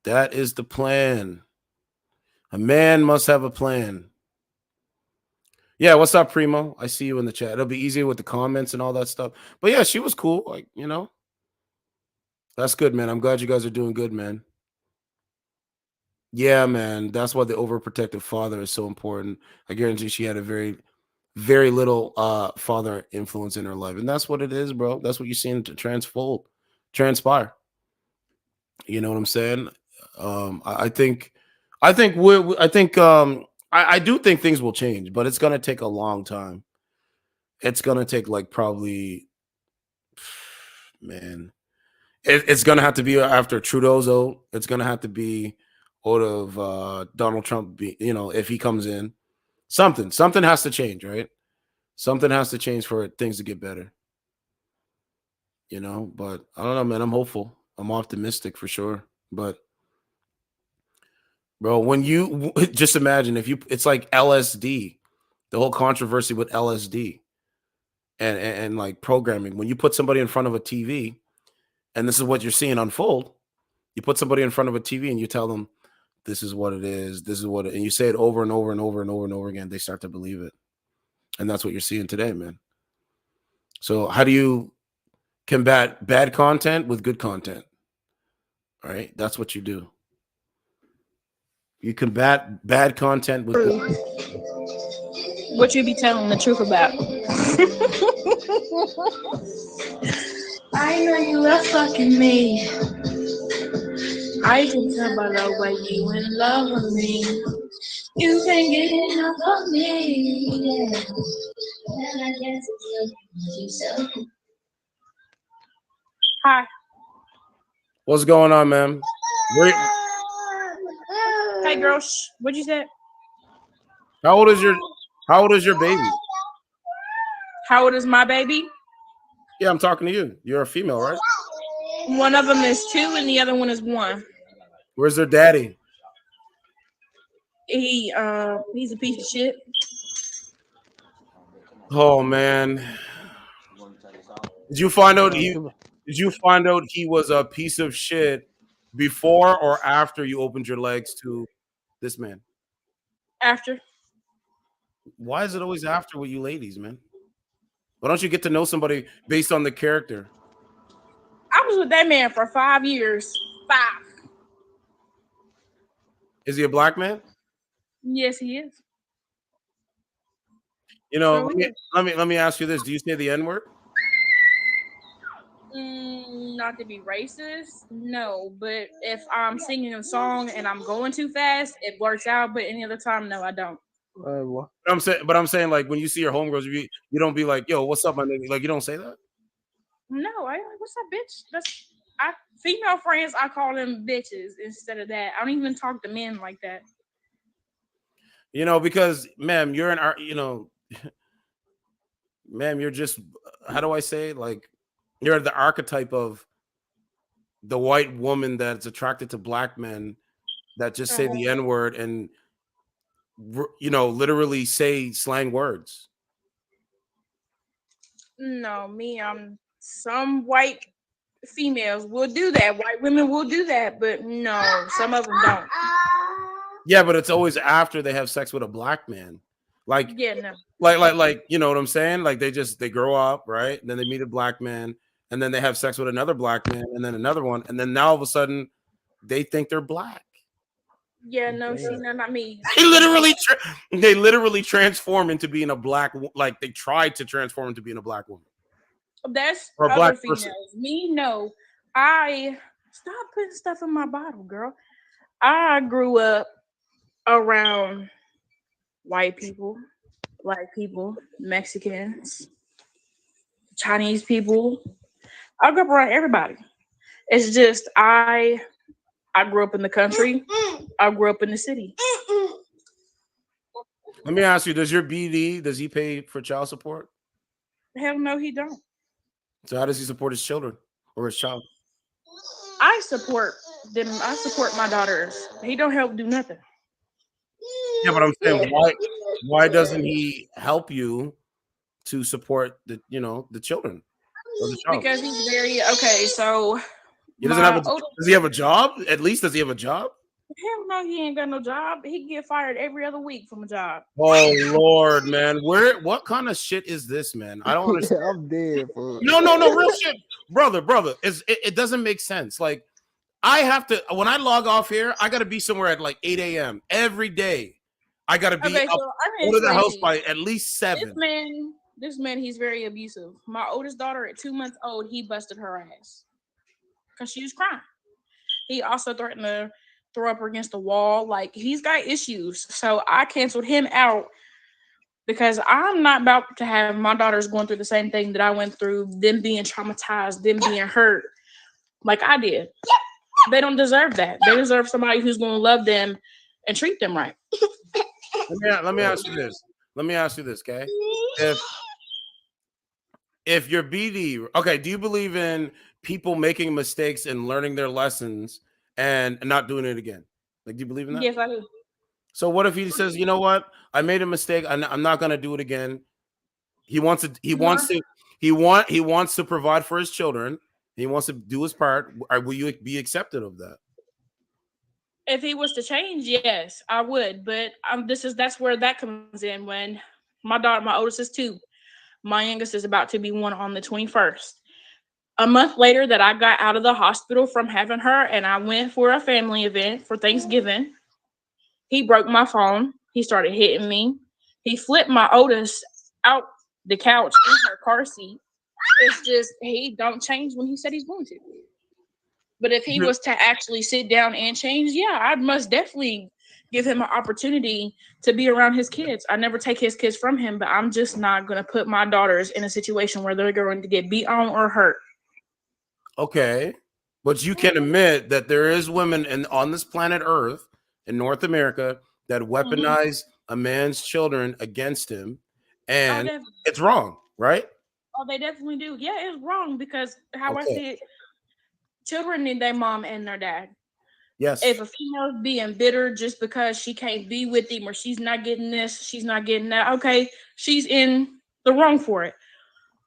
That is the plan. A man must have a plan. Yeah, what's up, Primo? I see you in the chat. It'll be easier with the comments and all that stuff. But yeah, she was cool. Like, that's good, man. I'm glad you guys are doing good, man. Yeah, man. That's why the overprotective father is so important. I guarantee she had a very, very little father influence in her life. And that's what it is, bro. That's what you're seeing to transpire. You know what I'm saying? I do think things will change, but it's gonna take a long time. It's gonna take probably, man. It's gonna have to be after Trudeau's out. It's gonna have to be out of Donald Trump. If he comes in, something has to change, right? Something has to change for things to get better. But I don't know, man. I'm hopeful. I'm optimistic for sure. But bro, when you just imagine it's like LSD, the whole controversy with LSD and like programming. When you put somebody in front of a TV, and this is what you're seeing unfold, you put somebody in front of a TV and you tell them, this is what it is. This is what it, and you say it over and over and over and over and over again. They start to believe it. And that's what you're seeing today, man. So how do you combat bad content with good content? All right. That's what you do. You combat bad content with good. What you be telling the truth about? I know you love fucking me. I can tell by the way you in love with me. You can't get enough of me. Yeah. And I guess it's you. Hi. What's going on, man? Hey, girls. What'd you say? How old is your baby? How old is my baby? Yeah, I'm talking to you. You're a female, right? One of them is 2 and the other one is 1. Where's their daddy? He's a piece of shit. Oh man. Did you find out he was a piece of shit before or after you opened your legs to this man? After. Why is it always after with you ladies, man? Why don't you get to know somebody based on the character? I was with that man for 5 years. 5. Is he a black man? Yes, he is. You know, So let me ask you this. Do you say the N-word? Not to be racist, no. But if I'm singing a song and I'm going too fast, it works out. But any other time, no, I don't. I'm saying like when you see your homegirls, you don't be like, yo, what's up, my nigga? Like you don't say that? No, I what's up, bitch? Female friends, I call them bitches instead of that. I don't even talk to men like that. You know, because ma'am, you're ma'am, you're just, how do I say it? Like you're the archetype of the white woman that's attracted to black men that just say the N-word and literally say slang words. No, some white females will do that. White women will do that, but no, some of them don't. Yeah, but it's always after they have sex with a black man. Like, yeah, no. Like, you know what I'm saying? Like they grow up, right? And then they meet a black man, and then they have sex with another black man, and then another one, and then now all of a sudden they think they're black. Yeah, no, see, no, not me. They literally transform into being a black, like they tried to transform into being a black woman. That's or a other black females. person. Me, no. I stop putting stuff in my bottle, girl. I grew up around white people, black people, Mexicans, Chinese people. I grew up around everybody. It's just I grew up in the country. I grew up in the city. Let me ask you: does your BD he pay for child support? Hell no, he don't. So how does he support his children or his child? I support them. I support my daughters. He don't help do nothing. Yeah, but I'm saying why doesn't he help you to support the children or the child? Because he's very okay. So He doesn't have does he have a job? At least does he have a job? Hell no, he ain't got no job. He get fired every other week from a job. Oh Lord, man, what kind of shit is this, man? I don't understand. I'm dead, bro. No, real shit, brother. It doesn't make sense. Like I have to when I log off here, I got to be somewhere at like 8 a.m. every day. I got to be up, go to the house by at least 7. This man, he's very abusive. My oldest daughter, at 2 months old, he busted her ass because she was crying. He also threatened to throw up against the wall. Like he's got issues. So I canceled him out because I'm not about to have my daughters going through the same thing that I went through, them being traumatized, them being hurt like I did. They don't deserve that. They deserve somebody who's going to love them and treat them right. Let me ask you this. Okay? If your BD, okay, do you believe in people making mistakes and learning their lessons and not doing it again? Like, do you believe in that? Yes, I do. So what if he says, you know what? I made a mistake. I'm not going to do it again. He wants to provide for his children. He wants to do his part. Will you be accepted of that? If he was to change, yes, I would. But that's where that comes in. When my daughter, my oldest is 2, my youngest is about to be 1 on the 21st. A month later, that I got out of the hospital from having her, and I went for a family event for Thanksgiving. He broke my phone. He started hitting me. He flipped my oldest out the couch in her car seat. It's just he don't change when he said he's going to. But if he was to actually sit down and change, yeah, I'd most definitely give him an opportunity to be around his kids. I never take his kids from him, but I'm just not going to put my daughters in a situation where they're going to get beat on or hurt. Okay, but you can admit that there is women on this planet Earth in North America that weaponize a man's children against him, and it's wrong, right? Oh, they definitely do. Yeah, it's wrong because how I Okay. see it, children need their mom and their dad. Yes. If a female's being bitter just because she can't be with him or she's not getting this, she's not getting that, okay, she's in the wrong for it.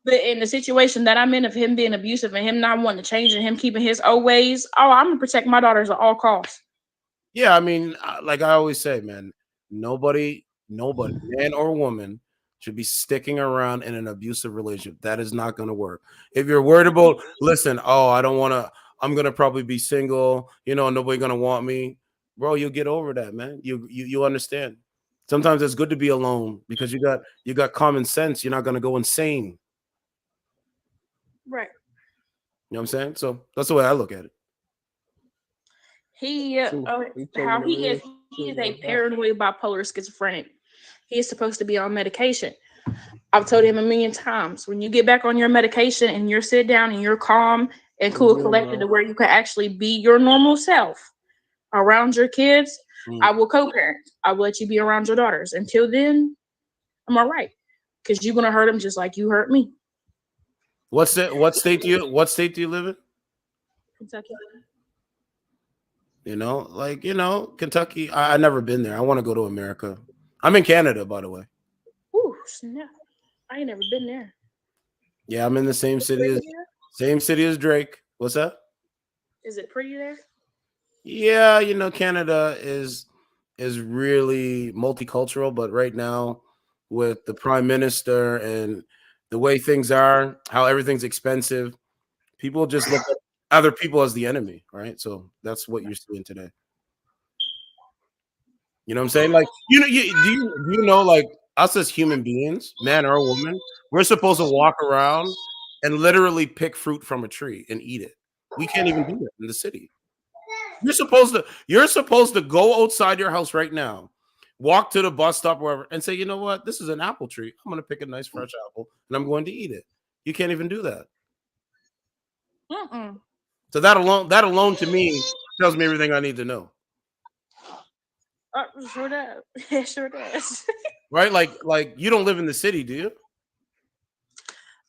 But in the situation that I'm in of him being abusive and him not wanting to change and him keeping his old ways, I'm gonna protect my daughters at all costs. Yeah, I mean, like I always say, man, nobody, man or woman, should be sticking around in an abusive relationship. That is not going to work. If you're worried about, listen, I don't want to, I'm going to probably be single, nobody going to want me. Bro, you'll get over that, man. You understand. Sometimes it's good to be alone because you got common sense. You're not going to go insane. Right. You know what I'm saying? So that's the way I look at it. He is a paranoid bipolar schizophrenic. He is supposed to be on medication. I've told him a million times, when you get back on your medication and you're sit down and you're calm and cool, collected to where you can actually be your normal self around your kids, I will co-parent. I will let you be around your daughters. Until then, I'm all right, because you're gonna hurt them just like you hurt me. What state do you live in? Kentucky. Kentucky. I never been there. I want to go to America. I'm in Canada, by the way. Ooh, snap. I ain't never been there. Yeah, I'm in the same city as Drake. What's that? Is it pretty there? Yeah, Canada is really multicultural, but right now with the prime minister and the way things are, how everything's expensive, people just look at other people as the enemy, right? So that's what you're seeing today. You know what I'm saying? Like, do you know, like, us as human beings, man or woman, we're supposed to walk around and literally pick fruit from a tree and eat it. We can't even do that in the city. You're supposed to go outside your house right now, walk to the bus stop, wherever, and say, you know what? This is an apple tree. I'm going to pick a nice fresh apple and I'm going to eat it. You can't even do that. So that alone to me tells me everything I need to know. Sure does. It sure does. Right? Like you don't live in the city, do you?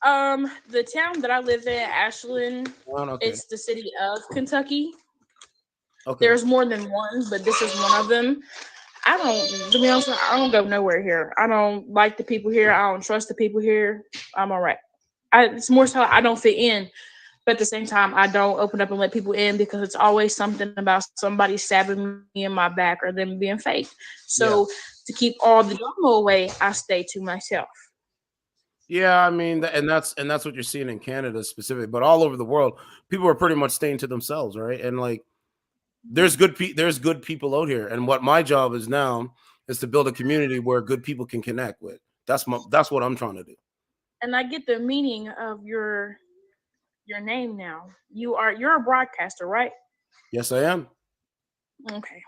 The town that I live in, Ashland, okay. It's the city of Kentucky. Okay. There's more than one, but this is one of them. To be honest, I don't go nowhere here. I don't like the people here. I don't trust the people here. I'm all right. It's more so I don't fit in. But at the same time, I don't open up and let people in because it's always something about somebody stabbing me in my back or them being fake. So to keep all the drama away, I stay to myself. Yeah, I mean, and that's what you're seeing in Canada specifically, but all over the world, people are pretty much staying to themselves, right? And like, there's good people out here, and what my job is now is to build a community where good people can connect with. That's what I'm trying to do. And I get the meaning of your name now. You're a broadcaster, right? Yes, I am. Okay.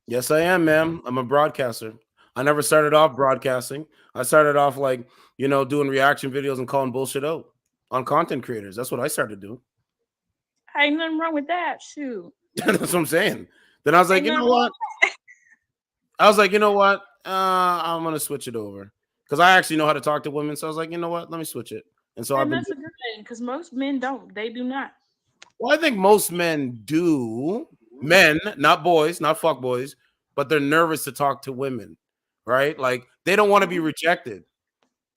Yes, I am, ma'am. I'm a broadcaster. I never started off broadcasting. I started off doing reaction videos and calling bullshit out on content creators. That's what I started doing. Ain't nothing wrong with that. Shoot. That's what I'm saying. Then I was like, you know what? I'm gonna switch it over because I actually know how to talk to women. So I was like, you know what? Let me switch it. And so that's a good thing because most men don't. They do not. Well, I think most men do. Men, not boys, not fuck boys, but they're nervous to talk to women, right? Like they don't want to be rejected.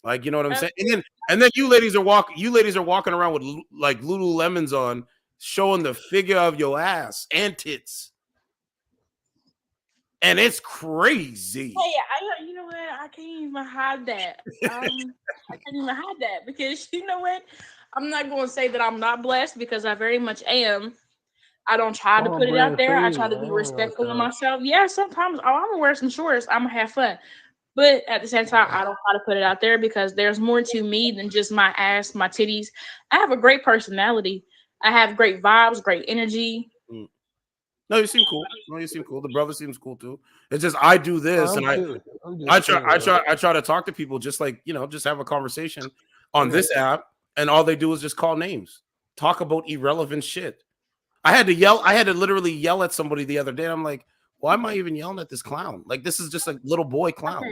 Like, you know what I'm saying? And then you ladies are walking around with like Lululemons on, showing the figure of your ass and tits. and it's crazy. Hey, you know what? I can't even hide that. I can't even hide that because you know what? I'm not going to say that I'm not blessed because I very much am. I don't try to put it out there. I try to be respectful of myself. Yeah, sometimes I'm gonna wear some shorts. I'm gonna have fun, but at the same time, I don't try to put it out there because there's more to me than just my ass, my titties. I have a great personality. I have great vibes, great energy. No, you seem cool. The brother seems cool too. It's just I do this, and I try to talk to people just like just have a conversation on this app, and all they do is just call names, talk about irrelevant shit. I had to literally yell at somebody the other day. I'm like, why am I even yelling at this clown? Like, this is just a little boy clown.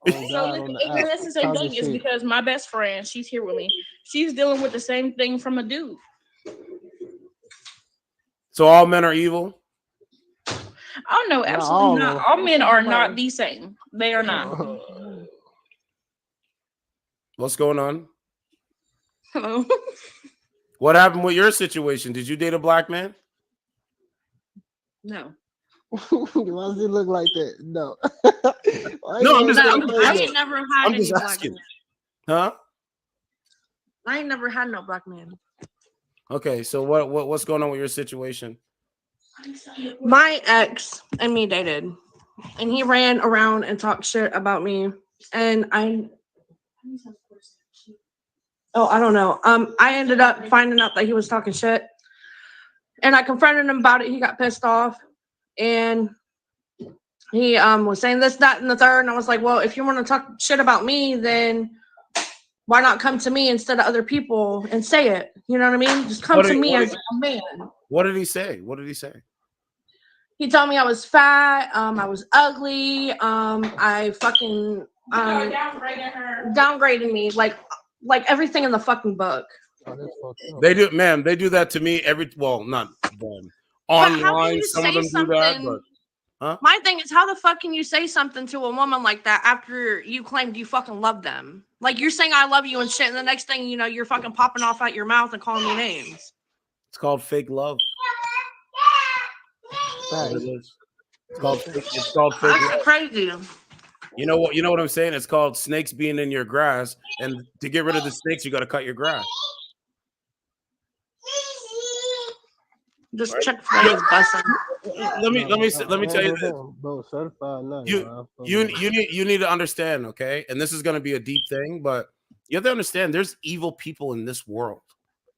So this is the same thing. Is because my best friend, she's here with me. She's dealing with the same thing from a dude. So all men are evil? Oh no, absolutely not. All men are not the same. They are not. What's going on? Hello. What happened with your situation? Did you date a black man? No. Why does it look like that? No. No, I'm just I ain't never had I'm any just black asking. man. Huh? I ain't never had no black man. Okay, so what's going on with your situation? My ex and me dated, and he ran around and talked shit about me, and I don't know. I ended up finding out that he was talking shit, and I confronted him about it. He got pissed off, and he was saying this, that, and the third. And I was like, well, if you want to talk shit about me, then why not come to me instead of other people and say it? You know what I mean? Just come to me as a man. What did he say? He told me I was fat, I was ugly, I fucking downgraded me, like everything in the fucking book. They do, ma'am. They do that to me not them. Online, some of them do that, but my thing is, how the fuck can you say something to a woman like that after you claimed you fucking love them? Like, you're saying I love you and shit, and the next thing you know, you're fucking popping off out your mouth and calling me names. It's called fake love. It's called fake That's love. crazy. You know what I'm saying? It's called snakes being in your grass, and to get rid of the snakes, you got to cut your grass. Just check for his busting. Let me tell you this. You need to understand, okay? And this is going to be a deep thing, but you have to understand there's evil people in this world.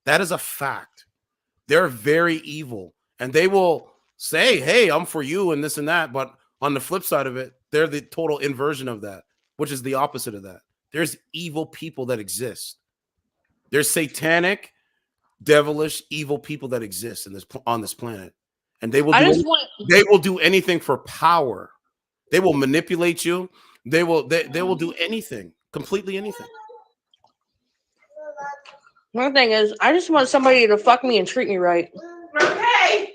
That is a fact. They're very evil, and they will say, hey, I'm for you and this and that, but on the flip side of it, they're the total inversion of that, which is the opposite of that. There's evil people that exist. There's satanic, devilish, evil people that exist on this planet, and they will do anything for power. They will manipulate you. They will do anything, completely anything. My thing is, I just want somebody to fuck me and treat me right. Okay.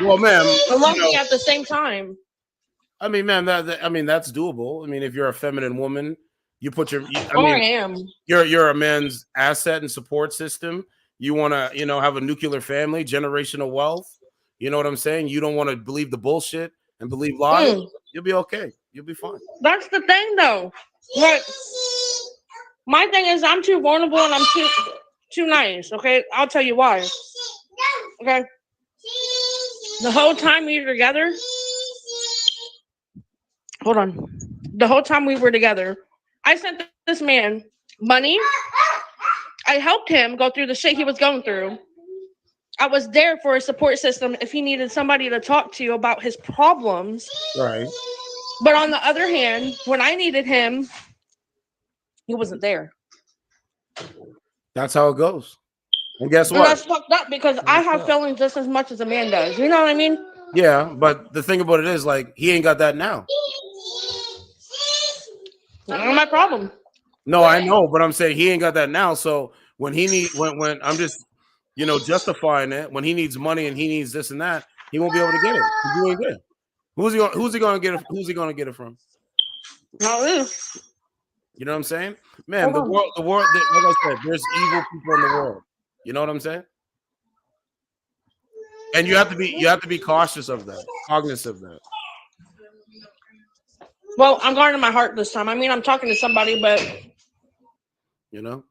Well, ma'am, and love me at the same time. I mean, ma'am, that's doable. I mean, if you're a feminine woman, you put your. I am. You're a man's asset and support system. You want to, have a nuclear family, generational wealth. You know what I'm saying? You don't want to believe the bullshit and believe lies. You'll be okay. You'll be fine. That's the thing, though. Like, my thing is, I'm too vulnerable and I'm too nice. Okay, I'll tell you why. Okay, the whole time we were together. Hold on. The whole time we were together, I sent this man money. I helped him go through the shit he was going through. I was there for a support system if he needed somebody to talk to about his problems. Right. But on the other hand, when I needed him, he wasn't there. That's how it goes. And guess what? And that's fucked up because I have feelings just as much as a man does. You know what I mean? Yeah, but the thing about it is, like, he ain't got that now. Not my problem. No, I know, but I'm saying he ain't got that now. So when when I'm just, justifying it, when he needs money and he needs this and that, he won't be able to get it. He ain't good. Who's he gonna get it? Who's he gonna get it from? Not me. You know what I'm saying? Man, the world, like I said, there's evil people in the world. You know what I'm saying? And you have to be cautious of that, cognizant of that. Well, I'm guarding my heart this time. I mean, I'm talking to somebody, but You know,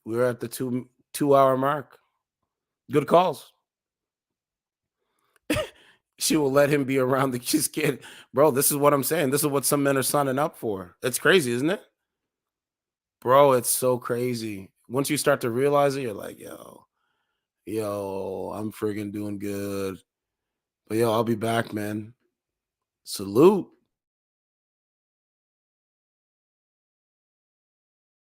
we're at the 2 hour mark. Good calls. She will let him be around the kid. Bro, this is what I'm saying. This is what some men are signing up for. It's crazy, isn't it? Bro, it's so crazy. Once you start to realize it, you're like, yo, I'm friggin' doing good. But yo, I'll be back, man. Salute.